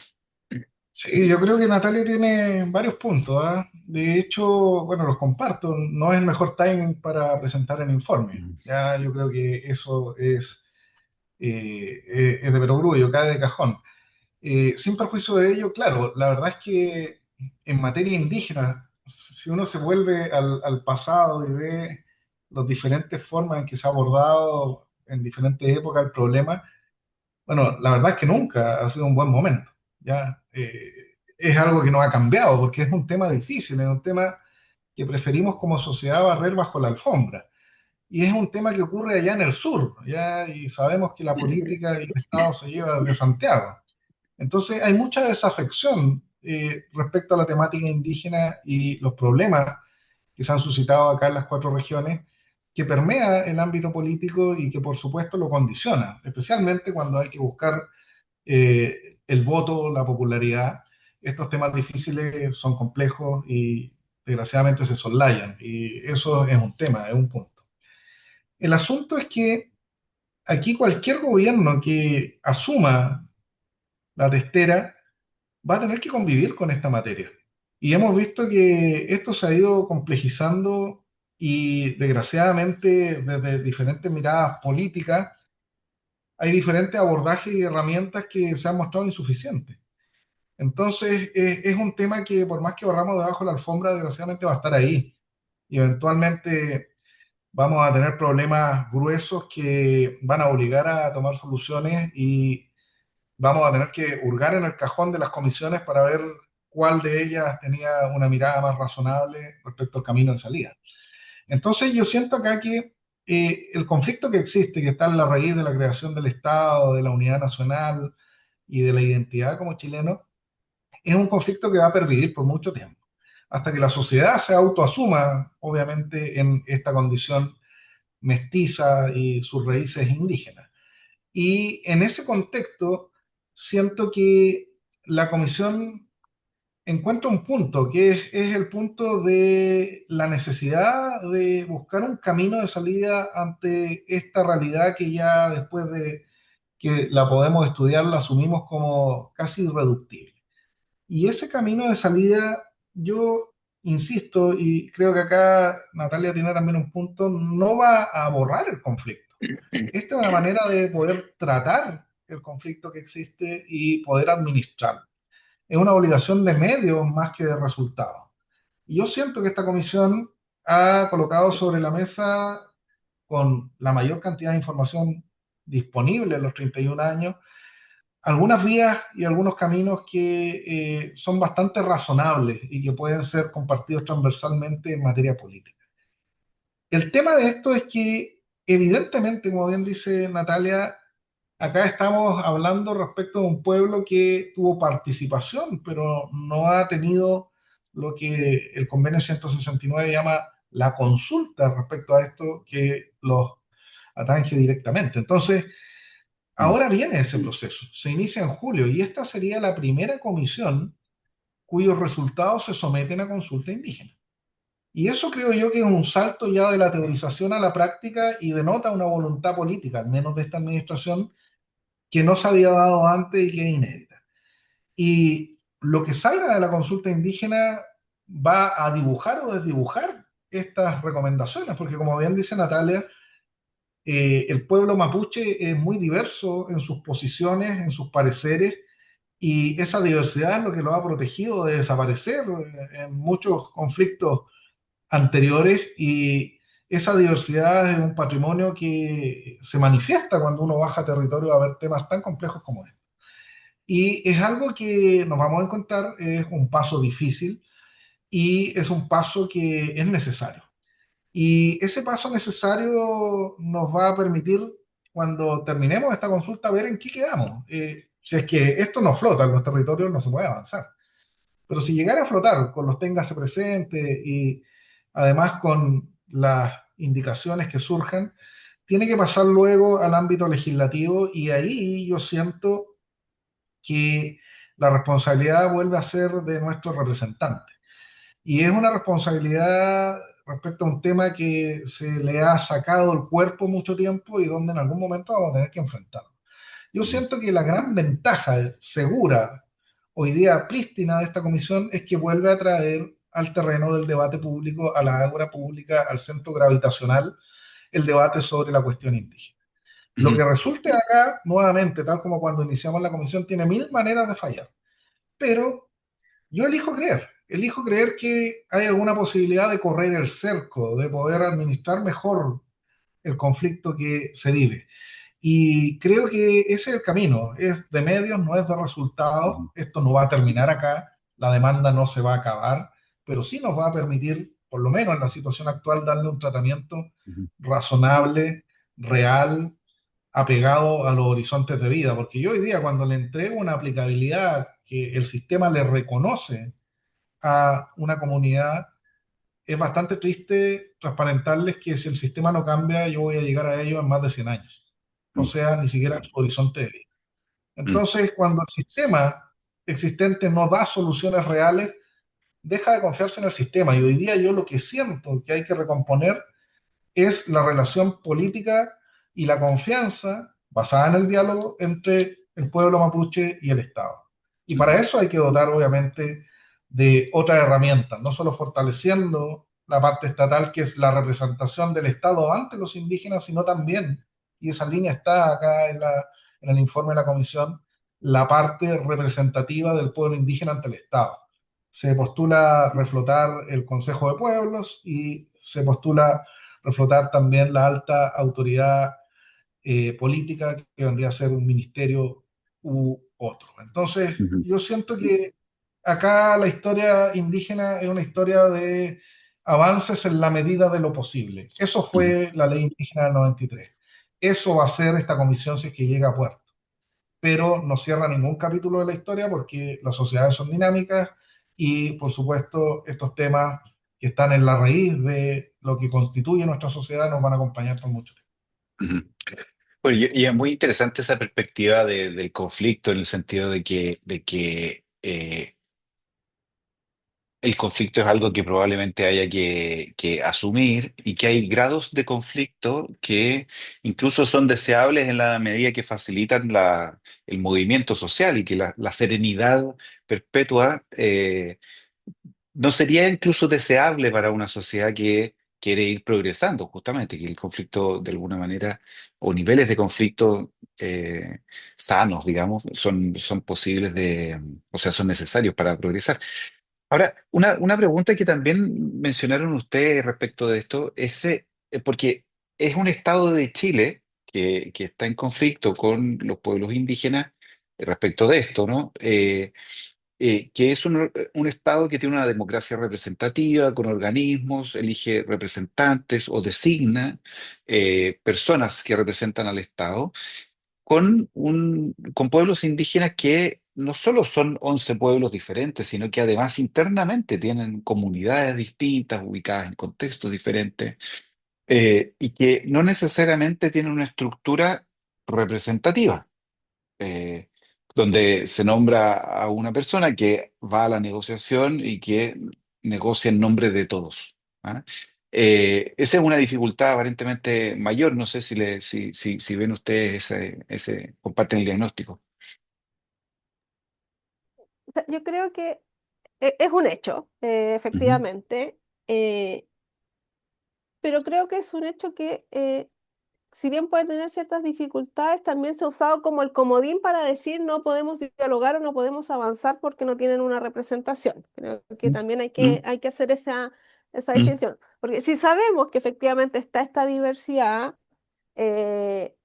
C: Sí, yo creo que Natalia tiene varios puntos, ¿ah? De hecho, bueno, los comparto. No es el mejor timing para presentar el informe. Ya yo creo que eso es de perogrullo, cae de cajón. Sin perjuicio de ello, claro, la verdad es que en materia indígena, si uno se vuelve al pasado y ve las diferentes formas en que se ha abordado en diferentes épocas el problema, bueno, la verdad es que nunca ha sido un buen momento. Ya es algo que no ha cambiado porque es un tema difícil, es un tema que preferimos como sociedad barrer bajo la alfombra. Y es un tema que ocurre allá en el sur, ¿ya? Y sabemos que la política y el Estado se lleva desde Santiago. Entonces hay mucha desafección respecto a la temática indígena y los problemas que se han suscitado acá en las cuatro regiones, que permea el ámbito político y que por supuesto lo condiciona, especialmente cuando hay que buscar el voto, la popularidad. Estos temas difíciles son complejos y desgraciadamente se soslayan y eso es un tema, es un punto. El asunto es que aquí cualquier gobierno que asuma la testera va a tener que convivir con esta materia. Y hemos visto que esto se ha ido complejizando y desgraciadamente desde diferentes miradas políticas hay diferentes abordajes y herramientas que se han mostrado insuficientes. Entonces es un tema que por más que borramos debajo de la alfombra, desgraciadamente va a estar ahí. Y eventualmente vamos a tener problemas gruesos que van a obligar a tomar soluciones y vamos a tener que hurgar en el cajón de las comisiones para ver cuál de ellas tenía una mirada más razonable respecto al camino de salida. Entonces yo siento acá que el conflicto que existe, que está en la raíz de la creación del Estado, de la unidad nacional y de la identidad como chileno, es un conflicto que va a pervivir por mucho tiempo, hasta que la sociedad se autoasuma, obviamente, en esta condición mestiza y sus raíces indígenas. Y en ese contexto, siento que la comisión encuentra un punto, que es el punto de la necesidad de buscar un camino de salida ante esta realidad que ya después de que la podemos estudiar la asumimos como casi irreductible. Y ese camino de salida, yo insisto, y creo que acá Natalia tiene también un punto, no va a borrar el conflicto. Esta es una manera de poder tratar el conflicto que existe y poder administrarlo. Es una obligación de medios más que de resultados. Y yo siento que esta comisión ha colocado sobre la mesa, con la mayor cantidad de información disponible en los 31 años, algunas vías y algunos caminos que son bastante razonables y que pueden ser compartidos transversalmente en materia política. El tema de esto es que, evidentemente, como bien dice Natalia, acá estamos hablando respecto de un pueblo que tuvo participación, pero no ha tenido lo que el convenio 169 llama la consulta respecto a esto que los atañe directamente. Entonces, ahora viene ese proceso, se inicia en julio y esta sería la primera comisión cuyos resultados se someten a consulta indígena. Y eso creo yo que es un salto ya de la teorización a la práctica y denota una voluntad política, al menos de esta administración, que no se había dado antes y que es inédita. Y lo que salga de la consulta indígena va a dibujar o desdibujar estas recomendaciones, porque como bien dice Natalia, el pueblo mapuche es muy diverso en sus posiciones, en sus pareceres, y esa diversidad es lo que lo ha protegido de desaparecer en muchos conflictos anteriores y esa diversidad es un patrimonio que se manifiesta cuando uno baja a territorio a ver temas tan complejos como este. Y es algo que nos vamos a encontrar, es un paso difícil y es un paso que es necesario. Y ese paso necesario nos va a permitir, cuando terminemos esta consulta, ver en qué quedamos. Si es que esto no flota en los territorios, no se puede avanzar. Pero si llegara a flotar con los téngase presentes y además con las indicaciones que surjan, tiene que pasar luego al ámbito legislativo y ahí yo siento que la responsabilidad vuelve a ser de nuestros representantes. Y es una responsabilidad respecto a un tema que se le ha sacado el cuerpo mucho tiempo y donde en algún momento vamos a tener que enfrentarlo. Yo
A: Ujú,
C: siento que la gran ventaja segura hoy día prístina de esta comisión es que vuelve a traer al terreno del debate público, a la ágora pública, al centro gravitacional, el debate sobre la cuestión indígena. Lo
A: ujú,
C: que resulte acá, nuevamente, tal como cuando iniciamos la comisión, tiene mil maneras de fallar, pero yo elijo creer que hay alguna posibilidad de correr el cerco, de poder administrar mejor el conflicto que se vive. Y creo que ese es el camino, es de medios, no es de resultados.
A: ujú,
C: Esto no va a terminar acá, la demanda no se va a acabar, pero sí nos va a permitir, por lo menos en la situación actual, darle un tratamiento
A: ujú,
C: razonable, real, apegado a los horizontes de vida. Porque yo hoy día cuando le entrego una aplicabilidad que el sistema le reconoce a una comunidad, es bastante triste transparentarles que si el sistema no cambia, yo voy a llegar a ello en más de 100 años. O
A: ujú,
C: sea, ni siquiera en su horizonte de vida.
A: ujú,
C: Entonces, cuando el sistema existente no da soluciones reales, deja de confiarse en el sistema. Y hoy día yo lo que siento que hay que recomponer es la relación política y la confianza basada en el diálogo entre el pueblo mapuche y el Estado. Y para
A: ujú,
C: eso hay que dotar, obviamente, de otras herramientas, no solo fortaleciendo la parte estatal, que es la representación del Estado ante los indígenas, sino también, y esa línea está acá en el informe de la Comisión, la parte representativa del pueblo indígena ante el Estado. Se postula reflotar el Consejo de Pueblos y se postula reflotar también la alta autoridad política que vendría a ser un ministerio u otro. Entonces,
A: ujú,
C: yo siento que acá la historia indígena es una historia de avances en la medida de lo posible. Eso
A: ujú,
C: fue la ley indígena del 93. Eso va a ser esta comisión si es que llega a puerto, pero no cierra ningún capítulo de la historia porque las sociedades son dinámicas y, por supuesto, estos temas que están en la raíz de lo que constituye nuestra sociedad nos van a acompañar por mucho tiempo.
A: ujú. Bueno, y es muy interesante esa perspectiva del conflicto en el sentido de que el conflicto es algo que probablemente haya que asumir y que hay grados de conflicto que incluso son deseables en la medida que facilitan el movimiento social y que la serenidad perpetua no sería incluso deseable para una sociedad que quiere ir progresando, justamente, que el conflicto de alguna manera, o niveles de conflicto sanos, digamos, son posibles o sea, son necesarios para progresar. Ahora, una pregunta que también mencionaron ustedes respecto de esto, porque es un estado de Chile que está en conflicto con los pueblos indígenas respecto de esto, ¿no? Que es un estado que tiene una democracia representativa, con organismos, elige representantes o designa personas que representan al Estado con pueblos indígenas que no solo son 11 pueblos diferentes, sino que además internamente tienen comunidades distintas, ubicadas en contextos diferentes, y que no necesariamente tienen una estructura representativa, eh, donde se nombra a una persona que va a la negociación y que negocia en nombre de todos. ¿Ah? Esa es una dificultad aparentemente mayor. No sé si ven ustedes comparten el diagnóstico.
B: O sea, yo creo que es un hecho,
A: Ujú,
B: efectivamente, eh, pero creo que es un hecho que si bien puede tener ciertas dificultades, también se ha usado como el comodín para decir no podemos dialogar o no podemos avanzar porque no tienen una representación. Creo que también
A: ujú,
B: hay que hacer esa
A: Mm,
B: distinción. Porque si sabemos que efectivamente está esta diversidad, eh,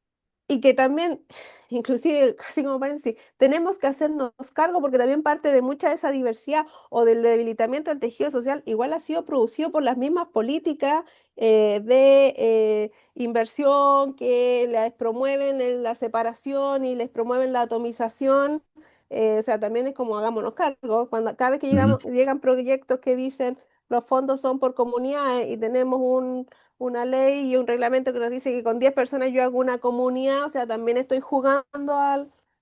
B: y que también, inclusive, casi como paréntesis, tenemos que hacernos cargo porque también parte de mucha de esa diversidad o del debilitamiento del tejido social igual ha sido producido por las mismas políticas de inversión que les promueven la separación y les promueven la atomización. O sea, también es como hagámonos cargo. Cuando, cada vez que
A: ujú,
B: llegan proyectos que dicen los fondos son por comunidades y tenemos una ley y un reglamento que nos dice que con 10 personas yo hago una comunidad, o sea, también estoy jugando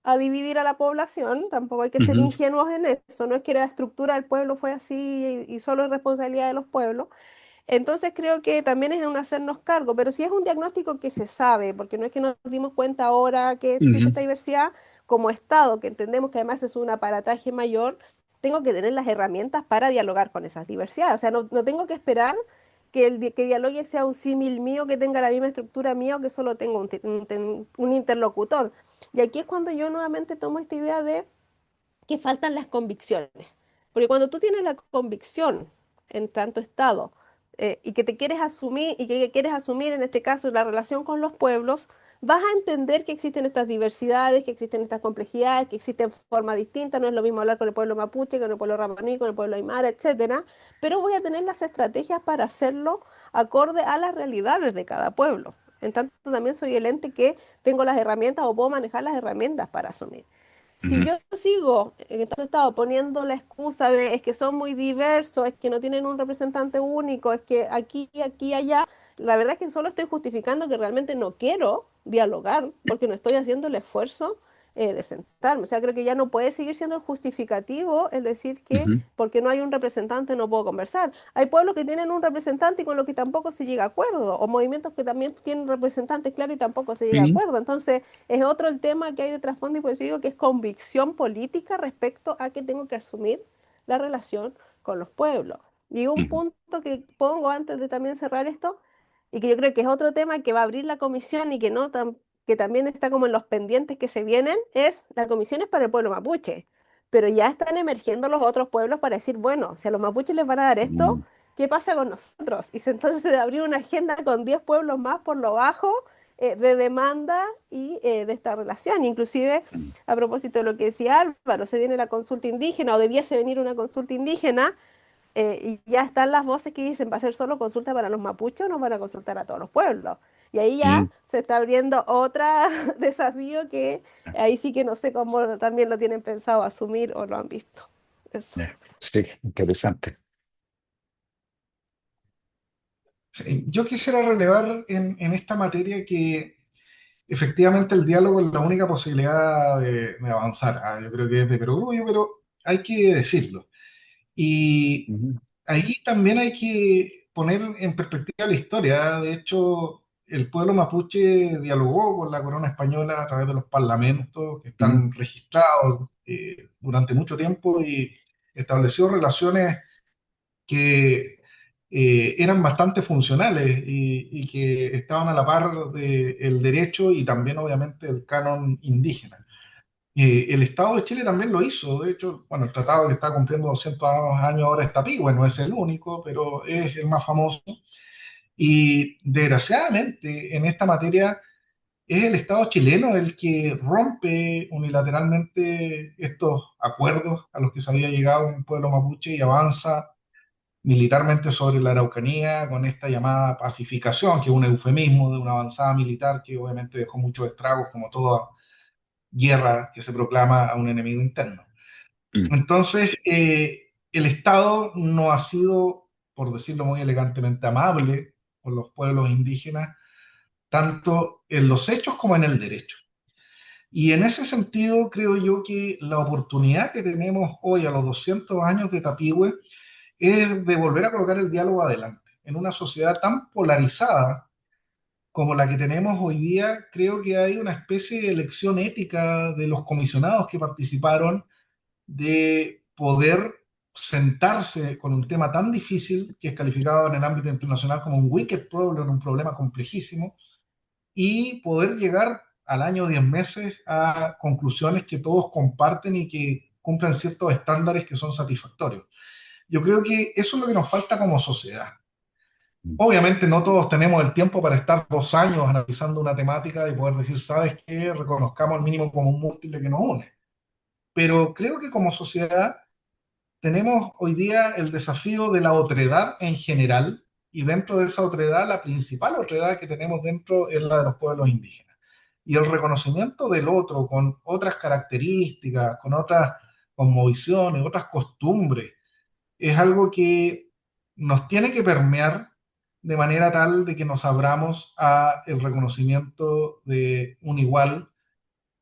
B: a dividir a la población, tampoco hay que ser
A: ujú,
B: ingenuos en eso, no es que la estructura del pueblo fue así y solo es responsabilidad de los pueblos. Entonces creo que también es un hacernos cargo, pero si es un diagnóstico que se sabe, porque no es que nos dimos cuenta ahora que existe
A: ujú,
B: esta diversidad, como Estado, que entendemos que además es un aparataje mayor, tengo que tener las herramientas para dialogar con esas diversidades. O sea, no tengo que esperar que que dialogue sea un símil mío, que tenga la misma estructura mía o que solo tenga un interlocutor. Y aquí es cuando yo nuevamente tomo esta idea de que faltan las convicciones. Porque cuando tú tienes la convicción en tanto estado y que te quieres asumir y que quieres asumir en este caso la relación con los pueblos, vas a entender que existen estas diversidades, que existen estas complejidades, que existen formas distintas. No es lo mismo hablar con el pueblo mapuche, con el pueblo rapanui, con el pueblo aymara, etcétera. Pero voy a tener las estrategias para hacerlo acorde a las realidades de cada pueblo. En tanto, también soy el ente que tengo las herramientas o puedo manejar las herramientas para asumir. Si
A: ujú,
B: yo sigo en este estado poniendo la excusa de es que son muy diversos, es que no tienen un representante único, es que aquí, aquí, allá, la verdad es que solo estoy justificando que realmente no quiero dialogar porque no estoy haciendo el esfuerzo de sentarme. O sea, creo que ya no puede seguir siendo el justificativo el decir que
A: ujú,
B: porque no hay un representante no puedo conversar. Hay pueblos que tienen un representante y con lo que tampoco se llega a acuerdo, o movimientos que también tienen representantes, claro, y tampoco se llega a
A: ujú,
B: acuerdo. Entonces, es otro el tema que hay de trasfondo y por eso digo que es convicción política respecto a que tengo que asumir la relación con los pueblos. Y un
A: ujú,
B: punto que pongo antes de también cerrar esto, y que yo creo que es otro tema que va a abrir la comisión y que no que también está como en los pendientes que se vienen, es la comisión es para el pueblo mapuche. Pero ya están emergiendo los otros pueblos para decir, bueno, si a los mapuches les van a dar esto,
A: ujú,
B: ¿qué pasa con nosotros? Y entonces se abrió una agenda con 10 pueblos más por lo bajo de demanda y de esta relación. Inclusive,
A: ujú,
B: a propósito de lo que decía Álvaro, se viene la consulta indígena o debiese venir una consulta indígena y ya están las voces que dicen, ¿va a ser solo consulta para los mapuches o nos van a consultar a todos los pueblos? Y ahí ya
A: ujú.
B: se está abriendo otro desafío que ahí sí que no sé cómo también lo tienen pensado asumir o lo han visto. Eso.
A: Sí, interesante.
C: Sí, yo quisiera relevar en esta materia que efectivamente el diálogo es la única posibilidad de avanzar. Yo creo que es de perogrullo, pero hay que decirlo. Y
A: Ujú,
C: ahí también hay que poner en perspectiva la historia. De hecho, el pueblo mapuche dialogó con la corona española a través de los parlamentos que
A: ujú,
C: están registrados durante mucho tiempo y estableció relaciones que eran bastante funcionales y que estaban a la par del derecho y también obviamente el canon indígena. El Estado de Chile también lo hizo, de hecho, bueno, el tratado que está cumpliendo 200 años ahora está Tapigüe, no es el único, pero es el más famoso. Y desgraciadamente en esta materia es el Estado chileno el que rompe unilateralmente estos acuerdos a los que se había llegado en el pueblo mapuche y avanza militarmente sobre la Araucanía con esta llamada pacificación, que es un eufemismo de una avanzada militar que obviamente dejó muchos estragos como toda guerra que se proclama a un enemigo interno.
A: ujú,
C: Entonces, el Estado no ha sido, por decirlo muy elegantemente, amable con los pueblos indígenas, tanto en los hechos como en el derecho. Y en ese sentido, creo yo que la oportunidad que tenemos hoy a los 200 años de Tapigüe es de volver a colocar el diálogo adelante. En una sociedad tan polarizada como la que tenemos hoy día, creo que hay una especie de elección ética de los comisionados que participaron de poder sentarse con un tema tan difícil que es calificado en el ámbito internacional como un wicked problem, un problema complejísimo, y poder llegar al año 10 meses a conclusiones que todos comparten y que cumplen ciertos estándares que son satisfactorios. Yo creo que eso es lo que nos falta como sociedad. Obviamente no todos tenemos el tiempo para estar 2 años analizando una temática y poder decir, ¿sabes qué? Reconozcamos el mínimo común múltiple que nos une. Pero creo que como sociedad tenemos hoy día el desafío de la otredad en general, y dentro de esa otredad, la principal otredad que tenemos dentro es la de los pueblos indígenas. Y el reconocimiento del otro con otras características, con otras cosmovisiones, otras costumbres, es algo que nos tiene que permear de manera tal de que nos abramos a el reconocimiento de un igual,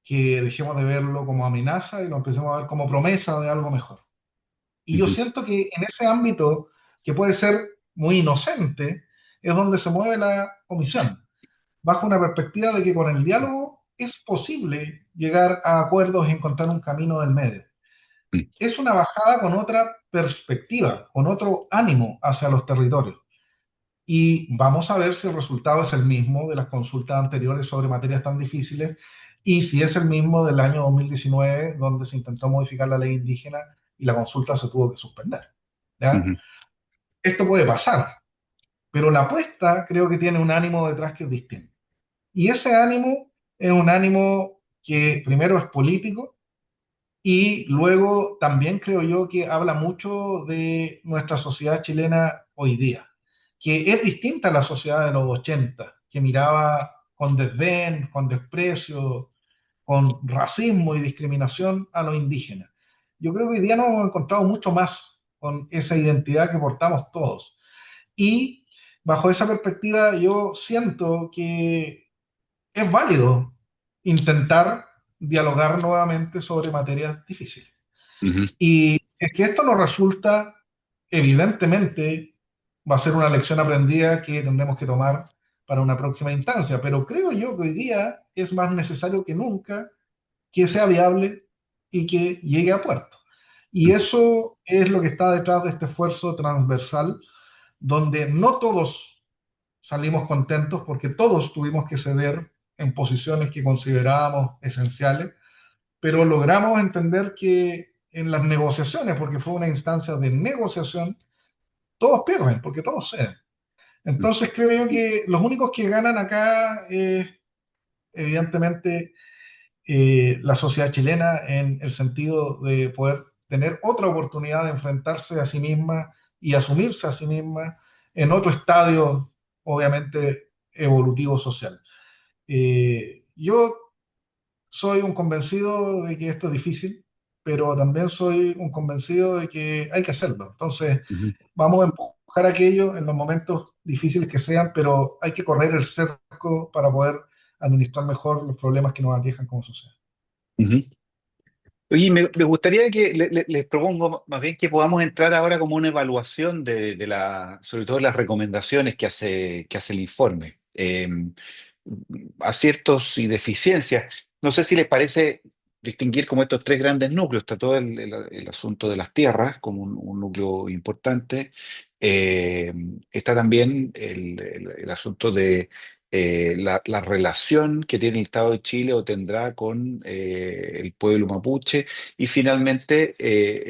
C: que dejemos de verlo como amenaza y lo empecemos a ver como promesa de algo mejor. Y yo
A: Ujú,
C: siento que en ese ámbito, que puede ser muy inocente, es donde se mueve la comisión, bajo una perspectiva de que con el diálogo es posible llegar a acuerdos y encontrar un camino del medio. Es una bajada con otra perspectiva, con otro ánimo hacia los territorios. Y vamos a ver si el resultado es el mismo de las consultas anteriores sobre materias tan difíciles y si es el mismo del año 2019, donde se intentó modificar la ley indígena y la consulta se tuvo que suspender. ¿Ya?
A: ujú,
C: Esto puede pasar, pero la apuesta creo que tiene un ánimo detrás que es distinto. Y ese ánimo es un ánimo que primero es político y luego también creo yo que habla mucho de nuestra sociedad chilena hoy día, que es distinta a la sociedad de los 80, que miraba con desdén, con desprecio, con racismo y discriminación a los indígenas. Yo creo que hoy día nos hemos encontrado mucho más con esa identidad que portamos todos. Y bajo esa perspectiva yo siento que es válido intentar dialogar nuevamente sobre materias difíciles.
A: ujú,
C: Y es que esto nos resulta, evidentemente, va a ser una lección aprendida que tendremos que tomar para una próxima instancia, pero creo yo que hoy día es más necesario que nunca que sea viable y que llegue a puerto. Y eso es lo que está detrás de este esfuerzo transversal, donde no todos salimos contentos porque todos tuvimos que ceder en posiciones que considerábamos esenciales, pero logramos entender que en las negociaciones, porque fue una instancia de negociación, todos pierden, porque todos ceden. Entonces creo yo que los únicos que ganan acá es evidentemente la sociedad chilena en el sentido de poder tener otra oportunidad de enfrentarse a sí misma y asumirse a sí misma en otro estadio, obviamente, evolutivo social. Yo soy un convencido de que esto es difícil, pero también soy un convencido de que hay que hacerlo. Entonces,
A: ujú,
C: vamos a empujar aquello en los momentos difíciles que sean, pero hay que correr el cerco para poder administrar mejor los problemas que nos aquejan como sociedad.
A: ujú. Oye, me gustaría que les propongo más bien que podamos entrar ahora como una evaluación de sobre todo las recomendaciones que hace el informe, aciertos y deficiencias. No sé si les parece distinguir como estos tres grandes núcleos. Está todo el asunto de las tierras como un núcleo importante. Eh, Está también el asunto de la relación que tiene el Estado de Chile o tendrá con el pueblo mapuche y finalmente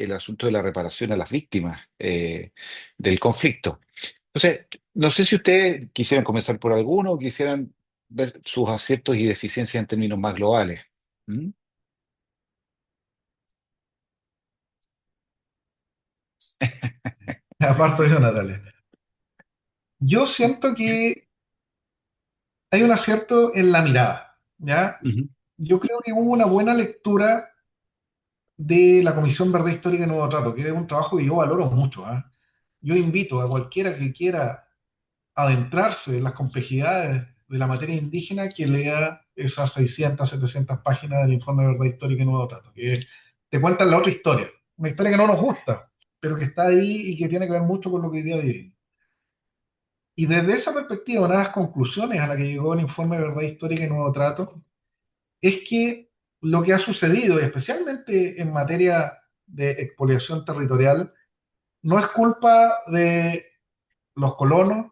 A: el asunto de la reparación a las víctimas del conflicto. Entonces, no sé si ustedes quisieran comenzar por alguno o quisieran ver sus aciertos y deficiencias en términos más globales. ¿Mm?
C: Aparte de Natalia. Yo siento que hay un acierto en la mirada, ¿ya?
A: Ujú,
C: Yo creo que hubo una buena lectura de la Comisión Verdad Histórica y Nuevo Trato, que es un trabajo que yo valoro mucho, ¿ah? Yo invito a cualquiera que quiera adentrarse en las complejidades de la materia indígena que lea esas 600, 700 páginas del informe de Verdad Histórica y Nuevo Trato, que te cuentan la otra historia, una historia que no nos gusta, pero que está ahí y que tiene que ver mucho con lo que hoy día vivimos. Y desde esa perspectiva, una de las conclusiones a la que llegó el informe de Verdad Histórica y Nuevo Trato es que lo que ha sucedido, y especialmente en materia de expoliación territorial, no es culpa de los colonos,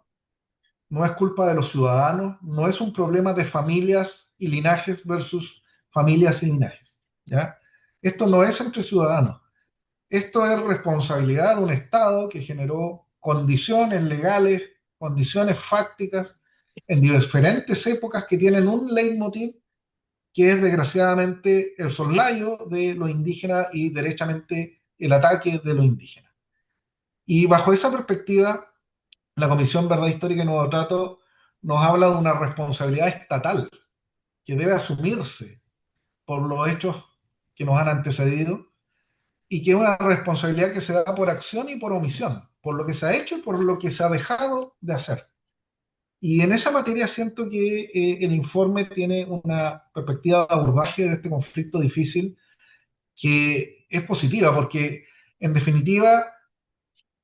C: no es culpa de los ciudadanos, no es un problema de familias y linajes versus familias y linajes, ¿ya? Esto no es entre ciudadanos, Esto es responsabilidad de un Estado que generó condiciones legales, condiciones fácticas en diferentes épocas que tienen un leitmotiv que es desgraciadamente el soslayo de los indígenas y derechamente el ataque de los indígenas. Y bajo esa perspectiva, la Comisión Verdad Histórica y Nuevo Trato nos habla de una responsabilidad estatal que debe asumirse por los hechos que nos han antecedido y que es una responsabilidad que se da por acción y por omisión, por lo que se ha hecho y por lo que se ha dejado de hacer. Y en esa materia siento que el informe tiene una perspectiva de abordaje de este conflicto difícil que es positiva, porque en definitiva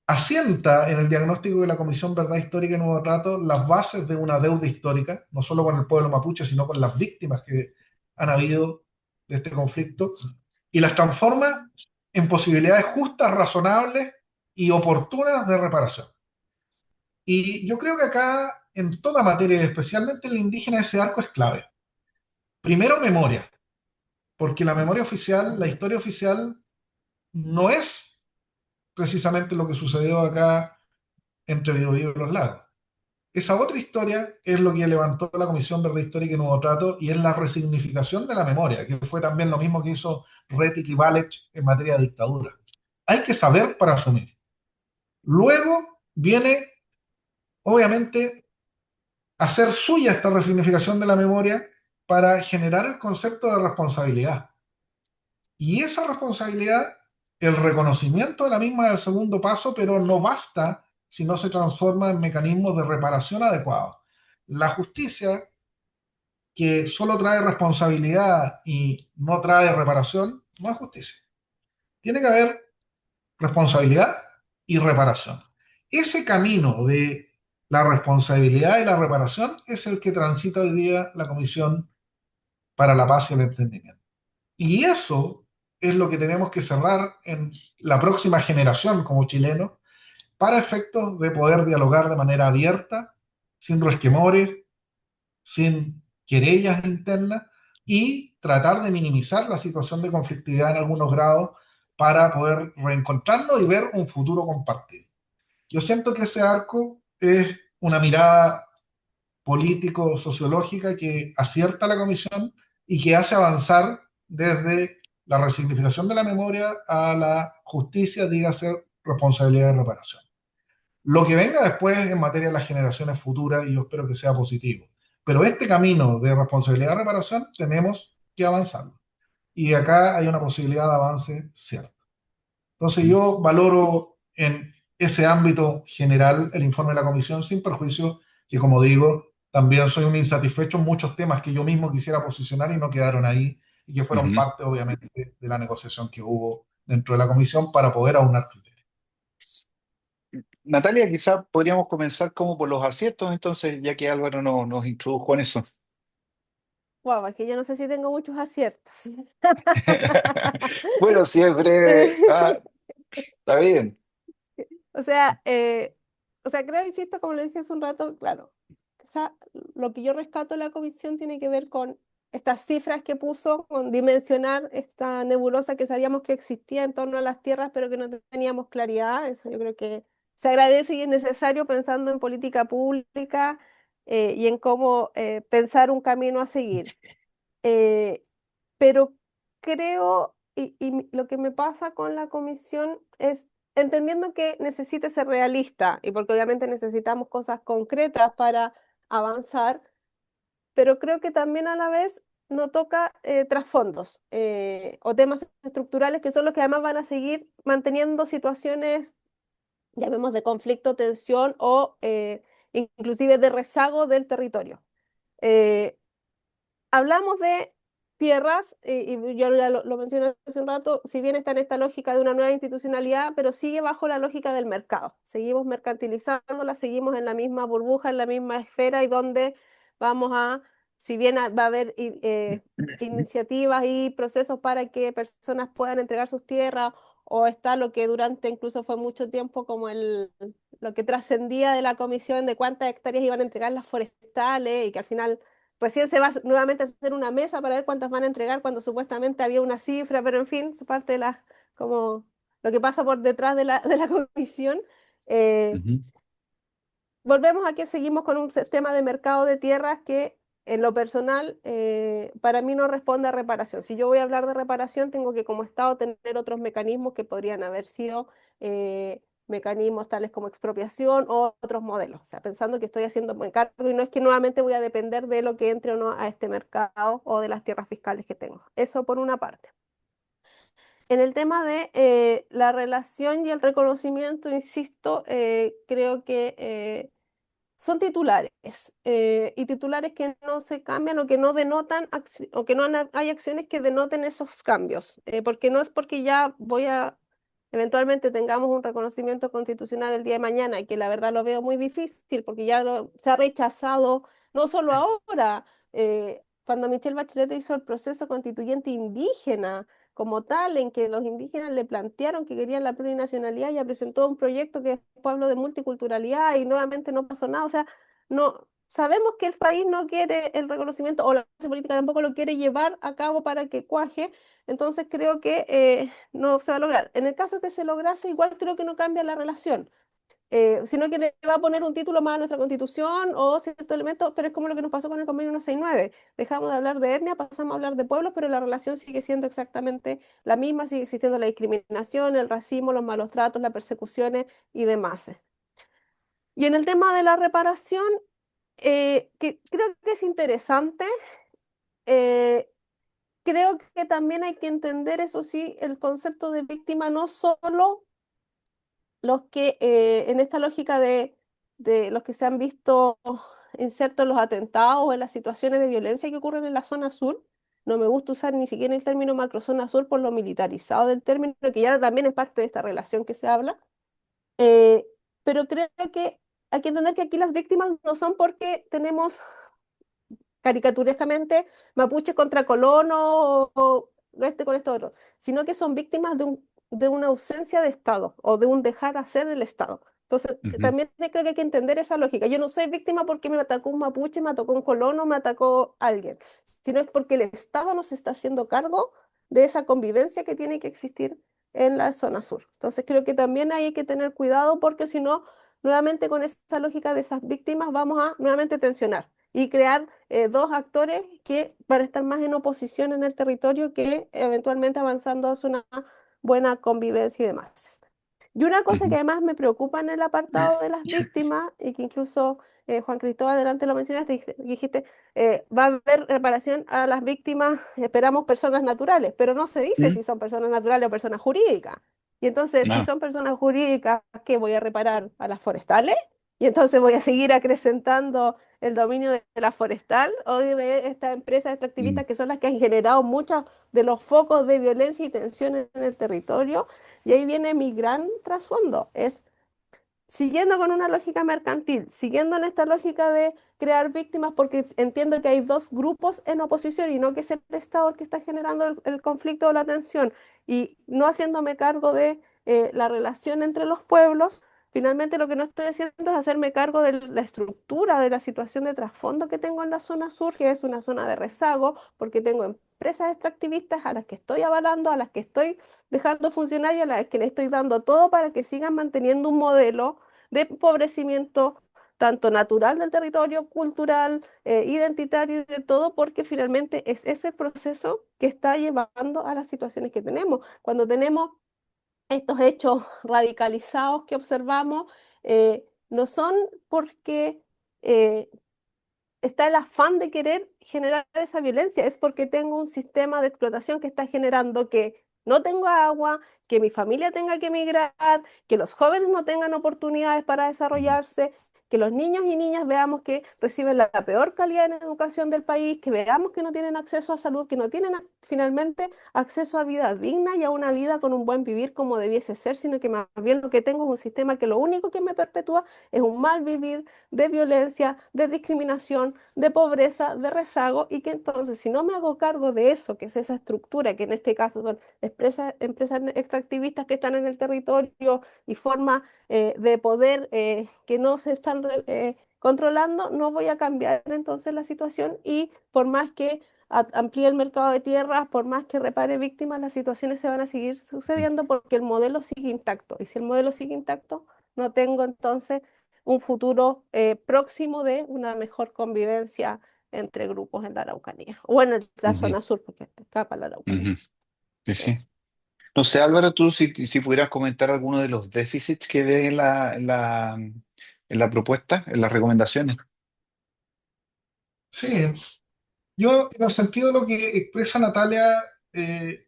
C: asienta en el diagnóstico de la Comisión Verdad Histórica y Nuevo Trato las bases de una deuda histórica, no solo con el pueblo mapuche, sino con las víctimas que han habido de este conflicto, y las transforma en posibilidades justas, razonables y oportunas de reparación. Y yo creo que acá, en toda materia, especialmente en la indígena, ese arco es clave. Primero, memoria, porque la memoria oficial, la historia oficial, no es precisamente lo que sucedió acá entre Biobío y los lagos. Esa otra historia es lo que levantó la Comisión Verde Histórica y Nuevo Trato y es la resignificación de la memoria, que fue también lo mismo que hizo Rettig y Valech en materia de dictadura. Hay que saber para asumir. Luego viene, obviamente, hacer suya esta resignificación de la memoria para generar el concepto de responsabilidad. Y esa responsabilidad, el reconocimiento de la misma es el segundo paso, pero no basta si no se transforma en mecanismos de reparación adecuados. La justicia, que solo trae responsabilidad y no trae reparación, no es justicia. Tiene que haber responsabilidad y reparación. Ese camino de la responsabilidad y la reparación es el que transita hoy día la Comisión para la Paz y el Entendimiento. Y eso es lo que tenemos que cerrar en la próxima generación como chilenos para efectos de poder dialogar de manera abierta, sin resquemores, sin querellas internas y tratar de minimizar la situación de conflictividad en algunos grados para poder reencontrarnos y ver un futuro compartido. Yo siento que ese arco es una mirada político-sociológica que acierta la comisión y que hace avanzar desde la resignificación de la memoria a la justicia, dígase responsabilidad de reparación. Lo que venga después en materia de las generaciones futuras, y yo espero que sea positivo. Pero este camino de responsabilidad de reparación tenemos que avanzarlo. Y acá hay una posibilidad de avance cierta. Entonces yo valoro en ese ámbito general el informe de la comisión, sin perjuicio que, como digo, también soy un insatisfecho en muchos temas que yo mismo quisiera posicionar y no quedaron ahí, y que fueron
A: Ujú.
C: parte, obviamente, de la negociación que hubo dentro de la comisión para poder aunar criterios.
A: Natalia, quizá podríamos comenzar como por los aciertos, entonces, ya que Álvaro nos introdujo en eso.
B: Wow, es que yo no sé si tengo muchos aciertos.
A: Bueno, siempre, está bien.
B: O sea, creo, insisto, como le dije hace un rato, claro, quizá lo que yo rescato de la comisión tiene que ver con estas cifras que puso, con dimensionar esta nebulosa que sabíamos que existía en torno a las tierras, pero que no teníamos claridad. Eso yo creo que se agradece y es necesario pensando en política pública y en cómo pensar un camino a seguir. Eh, pero creo, lo que me pasa con la comisión es entendiendo que necesite ser realista y porque obviamente necesitamos cosas concretas para avanzar, pero creo que también a la vez no toca trasfondos o temas estructurales que son los que además van a seguir manteniendo situaciones, llamemos de conflicto, tensión o inclusive de rezago del territorio. Eh, Hablamos de tierras, y yo ya lo mencioné hace un rato, si bien está en esta lógica de una nueva institucionalidad, pero sigue bajo la lógica del mercado. Seguimos mercantilizándola, seguimos en la misma burbuja, en la misma esfera, y donde vamos a, si bien va a haber iniciativas y procesos para que personas puedan entregar sus tierras, o está lo que durante incluso fue mucho tiempo como lo que trascendía de la comisión de cuántas hectáreas iban a entregar las forestales y que al final recién se va nuevamente a hacer una mesa para ver cuántas van a entregar cuando supuestamente había una cifra, pero en fin, es parte de las, como, lo que pasa por detrás de la comisión. Eh,
A: Ujú.
B: Volvemos a que seguimos con un sistema de mercado de tierras que en lo personal para mí no responde a reparación. Si yo voy a hablar de reparación, tengo que como Estado tener otros mecanismos que podrían haber sido mecanismos tales como expropiación o otros modelos. O sea, pensando que estoy haciendo buen cargo y no es que nuevamente voy a depender de lo que entre o no a este mercado o de las tierras fiscales que tengo. Eso por una parte. En el tema de la relación y el reconocimiento, insisto, creo que son titulares y titulares que no se cambian o que no denotan o que no hay acciones que denoten esos cambios, porque no es porque ya eventualmente tengamos un reconocimiento constitucional el día de mañana y que la verdad lo veo muy difícil porque ya se ha rechazado, no solo ahora, cuando Michelle Bachelet hizo el proceso constituyente indígena como tal, en que los indígenas le plantearon que querían la plurinacionalidad, ya presentó un proyecto que después habló de multiculturalidad y nuevamente no pasó nada. O sea, no, sabemos que el país no quiere el reconocimiento o la clase política tampoco lo quiere llevar a cabo para que cuaje, entonces creo que no se va a lograr. En el caso que se lograse, igual creo que no cambia la relación, sino que le va a poner un título más a nuestra constitución o cierto elemento, pero es como lo que nos pasó con el convenio 169. Dejamos de hablar de etnia, pasamos a hablar de pueblos, pero la relación sigue siendo exactamente la misma, sigue existiendo la discriminación, el racismo, los malos tratos, las persecuciones y demás. Y en el tema de la reparación, que creo que es interesante, eh, creo que también hay que entender, eso sí, el concepto de víctima no solo los que en esta lógica de los que se han visto insertos en los atentados o en las situaciones de violencia que ocurren en la zona sur. No me gusta usar ni siquiera el término macrozona sur por lo militarizado del término, que ya también es parte de esta relación que se habla. Eh, pero creo que hay que entender que aquí las víctimas no son porque tenemos caricaturescamente mapuche contra colono o este con esto otro, sino que son víctimas de una ausencia de Estado o de un dejar hacer del Estado. Entonces,
A: Ujú.
B: también creo que hay que entender esa lógica. Yo no soy víctima porque me atacó un mapuche, me atacó un colono, me atacó alguien, sino es porque el Estado no se está haciendo cargo de esa convivencia que tiene que existir en la zona sur. Entonces, creo que también hay que tener cuidado porque si no, nuevamente con esa lógica de esas víctimas vamos a nuevamente tensionar y crear dos actores que van a estar más en oposición en el territorio que eventualmente avanzando hacia una buena convivencia y demás. Y una cosa que
A: Ujú.
B: además me preocupa en el apartado de las víctimas, y que incluso Juan Cristóbal adelante lo mencionaste, dijiste, va a haber reparación a las víctimas, esperamos personas naturales, pero no se dice
A: Mm.
B: si son personas naturales o personas jurídicas. Y entonces, si
A: Ah,
B: son personas jurídicas, ¿qué voy a reparar? ¿A las forestales? Y entonces voy a seguir acrecentando el dominio de la forestal o de estas empresas
A: mm,
B: extractivistas que son las que han generado muchos de los focos de violencia y tensión en el territorio. Y ahí viene mi gran trasfondo, es siguiendo con una lógica mercantil, siguiendo en esta lógica de crear víctimas, porque entiendo que hay dos grupos en oposición y no que es el Estado el que está generando el conflicto o la tensión, y no haciéndome cargo de la relación entre los pueblos. Finalmente lo que no estoy haciendo es hacerme cargo de la estructura, de la situación de trasfondo que tengo en la zona sur, que es una zona de rezago, porque tengo empresas extractivistas a las que estoy avalando, a las que estoy dejando funcionar y a las que le estoy dando todo para que sigan manteniendo un modelo de empobrecimiento tanto natural del territorio, cultural, identitario y de todo, porque finalmente es ese proceso que está llevando a las situaciones que tenemos. Cuando tenemos estos hechos radicalizados que observamos, no son porque está el afán de querer generar esa violencia, es porque tengo un sistema de explotación que está generando que no tengo agua, que mi familia tenga que emigrar, que los jóvenes no tengan oportunidades para
A: mm,
B: desarrollarse, que los niños y niñas veamos que reciben la peor calidad en educación del país, que veamos que no tienen acceso a salud, que no tienen finalmente acceso a vida digna y a una vida con un buen vivir como debiese ser, sino que más bien lo que tengo es un sistema que lo único que me perpetúa es un mal vivir de violencia, de discriminación, de pobreza, de rezago, y que entonces si no me hago cargo de eso, que es esa estructura, que en este caso son empresas extractivistas que están en el territorio y formas de poder que no se están controlando, no voy a cambiar entonces la situación y por más que amplíe el mercado de tierras, por más que repare víctimas, las situaciones se van a seguir sucediendo porque el modelo sigue intacto. Y si el modelo sigue intacto, no tengo entonces un futuro próximo de una mejor convivencia entre grupos en la Araucanía. O bueno, en la
A: Ujú,
B: zona sur, porque escapa la Araucanía.
A: ujú. Sí, sí.
B: Eso.
A: No sé, Álvaro, tú si pudieras comentar alguno de los déficits que ves en la propuesta, en las recomendaciones.
C: Sí, yo en el sentido de lo que expresa Natalia, eh,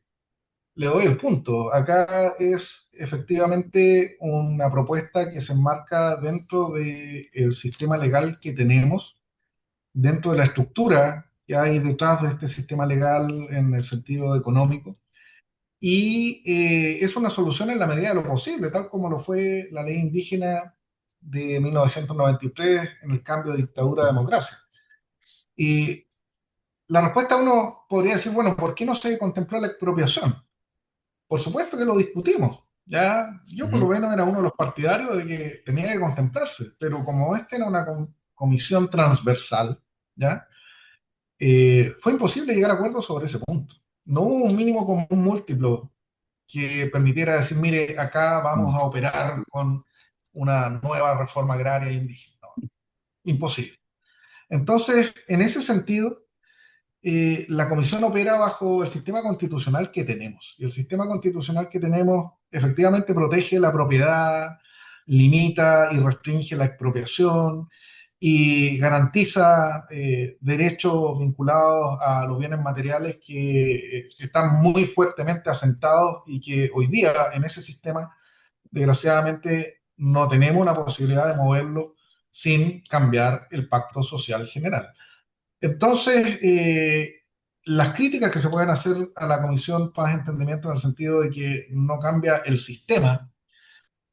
C: le doy el punto. Acá es efectivamente una propuesta que se enmarca dentro del sistema legal que tenemos, dentro de la estructura que hay detrás de este sistema legal en el sentido económico. Y es una solución en la medida de lo posible, tal como lo fue la ley indígena de 1993 en el cambio de dictadura a democracia. Y la respuesta uno podría decir, bueno, ¿por qué no se contempló la expropiación? Por supuesto que lo discutimos. Ya, yo por lo
A: Ujú,
C: menos era uno de los partidarios de que tenía que contemplarse, pero como esta era una comisión transversal, ¿ya? Fue imposible llegar a acuerdos sobre ese punto. No hubo un mínimo común múltiplo que permitiera decir, mire, acá vamos
A: mm,
C: a operar con una nueva reforma agraria indígena. No, imposible. Entonces, en ese sentido, la Comisión opera bajo el sistema constitucional que tenemos. Y el sistema constitucional que tenemos efectivamente protege la propiedad, limita y restringe la expropiación y garantiza derechos vinculados a los bienes materiales que están muy fuertemente asentados y que hoy día en ese sistema, desgraciadamente, no tenemos la posibilidad de moverlo sin cambiar el pacto social general. Entonces, las críticas que se pueden hacer a la Comisión Paz y Entendimiento en el sentido de que no cambia el sistema,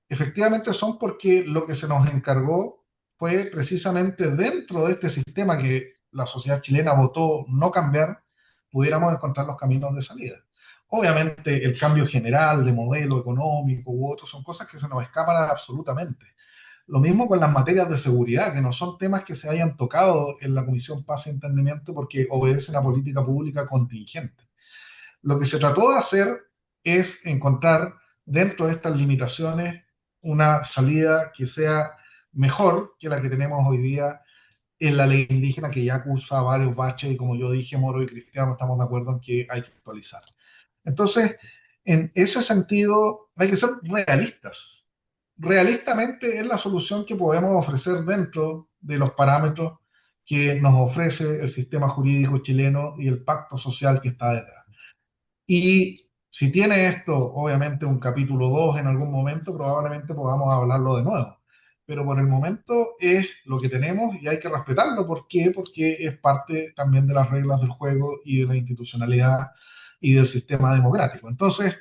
C: efectivamente son porque lo que se nos encargó fue precisamente dentro de este sistema que la sociedad chilena votó no cambiar, pudiéramos encontrar los caminos de salida. Obviamente el cambio general de modelo económico u otro son cosas que se nos escapan absolutamente. Lo mismo con las materias de seguridad, que no son temas que se hayan tocado en la Comisión Paz y Entendimiento porque obedecen a política pública contingente. Lo que se trató de hacer es encontrar dentro de estas limitaciones una salida que sea mejor que la que tenemos hoy día en la ley indígena, que ya acusa varios baches y como yo dije, Moro y Cristiano estamos de acuerdo en que hay que actualizar. Entonces, en ese sentido, hay que ser realistas. Realistamente es la solución que podemos ofrecer dentro de los parámetros que nos ofrece el sistema jurídico chileno y el pacto social que está detrás. Y si tiene esto, obviamente, un capítulo 2 en algún momento, probablemente podamos hablarlo de nuevo. Pero por el momento es lo que tenemos y hay que respetarlo. ¿Por qué? Porque es parte también de las reglas del juego y de la institucionalidad y del sistema democrático. Entonces,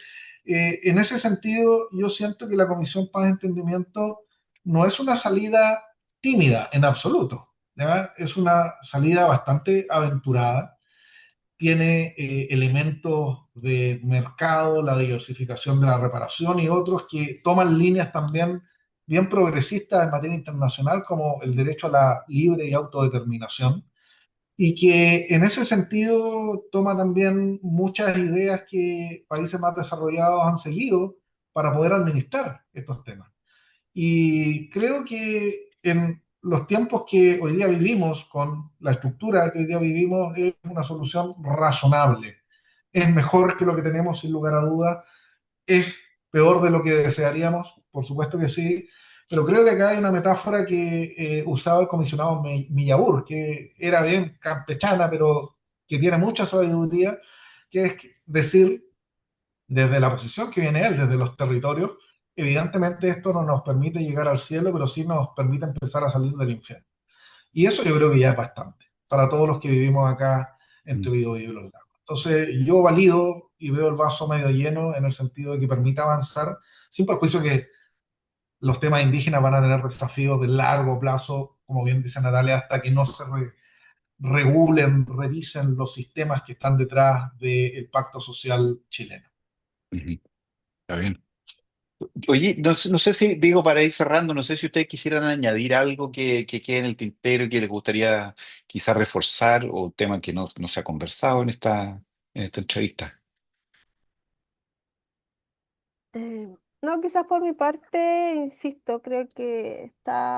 C: en ese sentido, yo siento que la Comisión Paz y Entendimiento no es una salida tímida en absoluto, ¿ya? Es una salida bastante aventurada, tiene elementos de mercado, la diversificación de la reparación y otros que toman líneas también bien progresistas en materia internacional, como el derecho a la libre y autodeterminación, y que en ese sentido toma también muchas ideas que países más desarrollados han seguido para poder administrar estos temas. Y creo que en los tiempos que hoy día vivimos, con la estructura que hoy día vivimos, es una solución razonable. Es mejor que lo que tenemos, sin lugar a dudas. Es peor de lo que desearíamos, por supuesto que sí. Pero creo que acá hay una metáfora que usaba el comisionado Millabur, que era bien campechana, pero que tiene mucha sabiduría, que es decir, desde la posición que viene él, desde los territorios, evidentemente esto no nos permite llegar al cielo, pero sí nos permite empezar a salir del infierno. Y eso yo creo que ya es bastante para todos los que vivimos acá entre
A: mm,
C: Vigo y Los Lagos. Entonces yo valido y veo el vaso medio lleno en el sentido de que permite avanzar, sin perjuicio que los temas indígenas van a tener desafíos de largo plazo, como bien dice Natalia, hasta que no se regulen, revisen los sistemas que están detrás del pacto social chileno.
A: ujú. Está bien. Oye, no sé si, digo, para ir cerrando, no sé si ustedes quisieran añadir algo que quede en el tintero, que les gustaría quizá reforzar, o tema que no se ha conversado en esta entrevista.
B: No, quizás por mi parte, insisto, creo que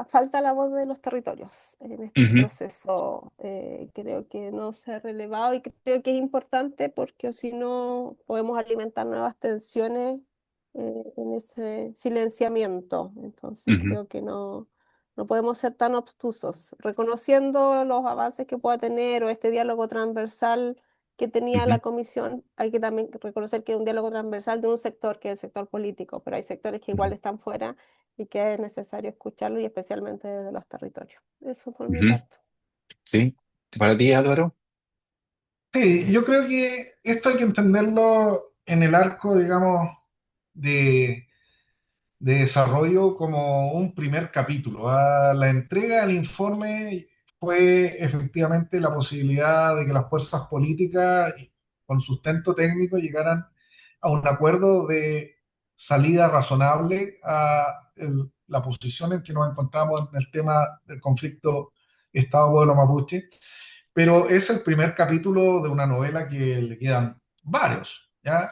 B: falta la voz de los territorios en este
A: Ujú,
B: proceso. Creo que no se ha relevado y creo que es importante porque si no podemos alimentar nuevas tensiones en ese silenciamiento. Entonces
A: ujú,
B: creo que no podemos ser tan obtusos, reconociendo los avances que pueda tener o este diálogo transversal que tenía
A: ujú,
B: la comisión. Hay que también reconocer que es un diálogo transversal de un sector, que es el sector político, pero hay sectores que igual
A: ujú,
B: están fuera y que es necesario escucharlo y especialmente desde los territorios. Eso por mi
A: ujú.
B: parte.
A: ¿Sí? ¿Para ti, Álvaro?
C: Sí, yo creo que esto hay que entenderlo en el arco, digamos, de, de desarrollo como un primer capítulo. La entrega del informe fue efectivamente la posibilidad de que las fuerzas políticas con sustento técnico llegaran a un acuerdo de salida razonable a la posición en que nos encontramos en el tema del conflicto Estado-Pueblo Mapuche, pero es el primer capítulo de una novela que le quedan varios, ¿ya?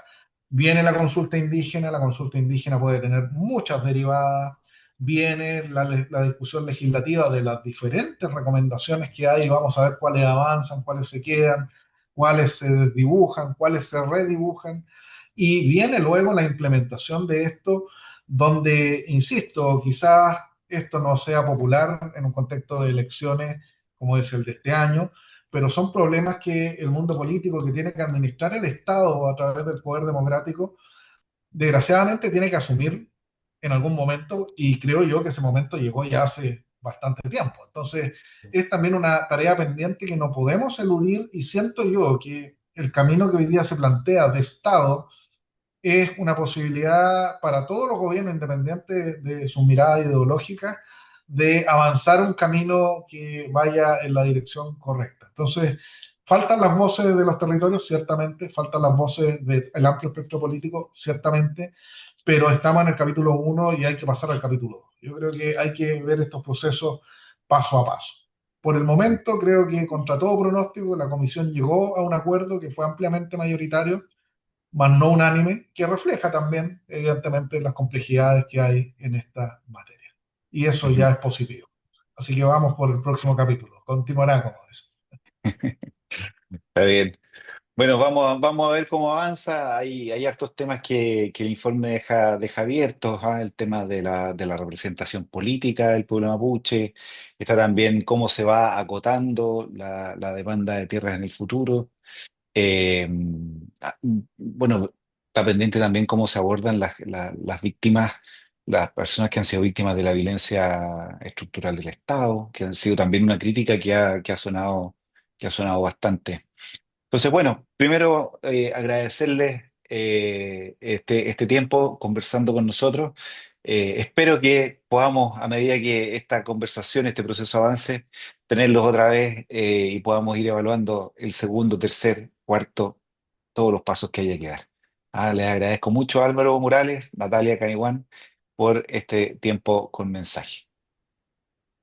C: Viene la consulta indígena puede tener muchas derivadas, viene la discusión legislativa de las diferentes recomendaciones que hay, vamos a ver cuáles avanzan, cuáles se quedan, cuáles se desdibujan, cuáles se redibujan, y viene luego la implementación de esto, donde, insisto, quizás esto no sea popular en un contexto de elecciones como es el de este año, pero son problemas que el mundo político que tiene que administrar el Estado a través del poder democrático, desgraciadamente tiene que asumir en algún momento y creo yo que ese momento llegó ya hace bastante tiempo. Entonces, es también una tarea pendiente que no podemos eludir y siento yo que el camino que hoy día se plantea de Estado es una posibilidad para todos los gobiernos, independientes de su mirada ideológica, de avanzar un camino que vaya en la dirección correcta. Entonces, faltan las voces de los territorios, ciertamente, faltan las voces del amplio espectro político, ciertamente, pero estamos en el capítulo uno y hay que pasar al capítulo 2. Yo creo que hay que ver estos procesos paso a paso. Por el momento, creo que contra todo pronóstico, la comisión llegó a un acuerdo que fue ampliamente mayoritario más no unánime, que refleja también, evidentemente, las complejidades que hay en esta materia. Y eso
A: Ujú.
C: ya es positivo. Así que vamos por el próximo capítulo. Continuará como es.
A: Está bien. Bueno, vamos a ver cómo avanza. Hay hartos temas que el informe deja abiertos, ¿ah? El tema de la representación política del pueblo mapuche. Está también cómo se va acotando la demanda de tierras en el futuro. Eh, bueno, está pendiente también cómo se abordan las víctimas, las personas que han sido víctimas de la violencia estructural del Estado, que han sido también una crítica que ha sonado bastante. Entonces, bueno, primero agradecerles este tiempo conversando con nosotros. Espero que podamos, a medida que esta conversación, este proceso avance, tenerlos otra vez y podamos ir evaluando el segundo, tercer, cuarto, todos los pasos que haya que dar. Les agradezco mucho a Álvaro Morales, Natalia Caniguán, por este tiempo con mensaje.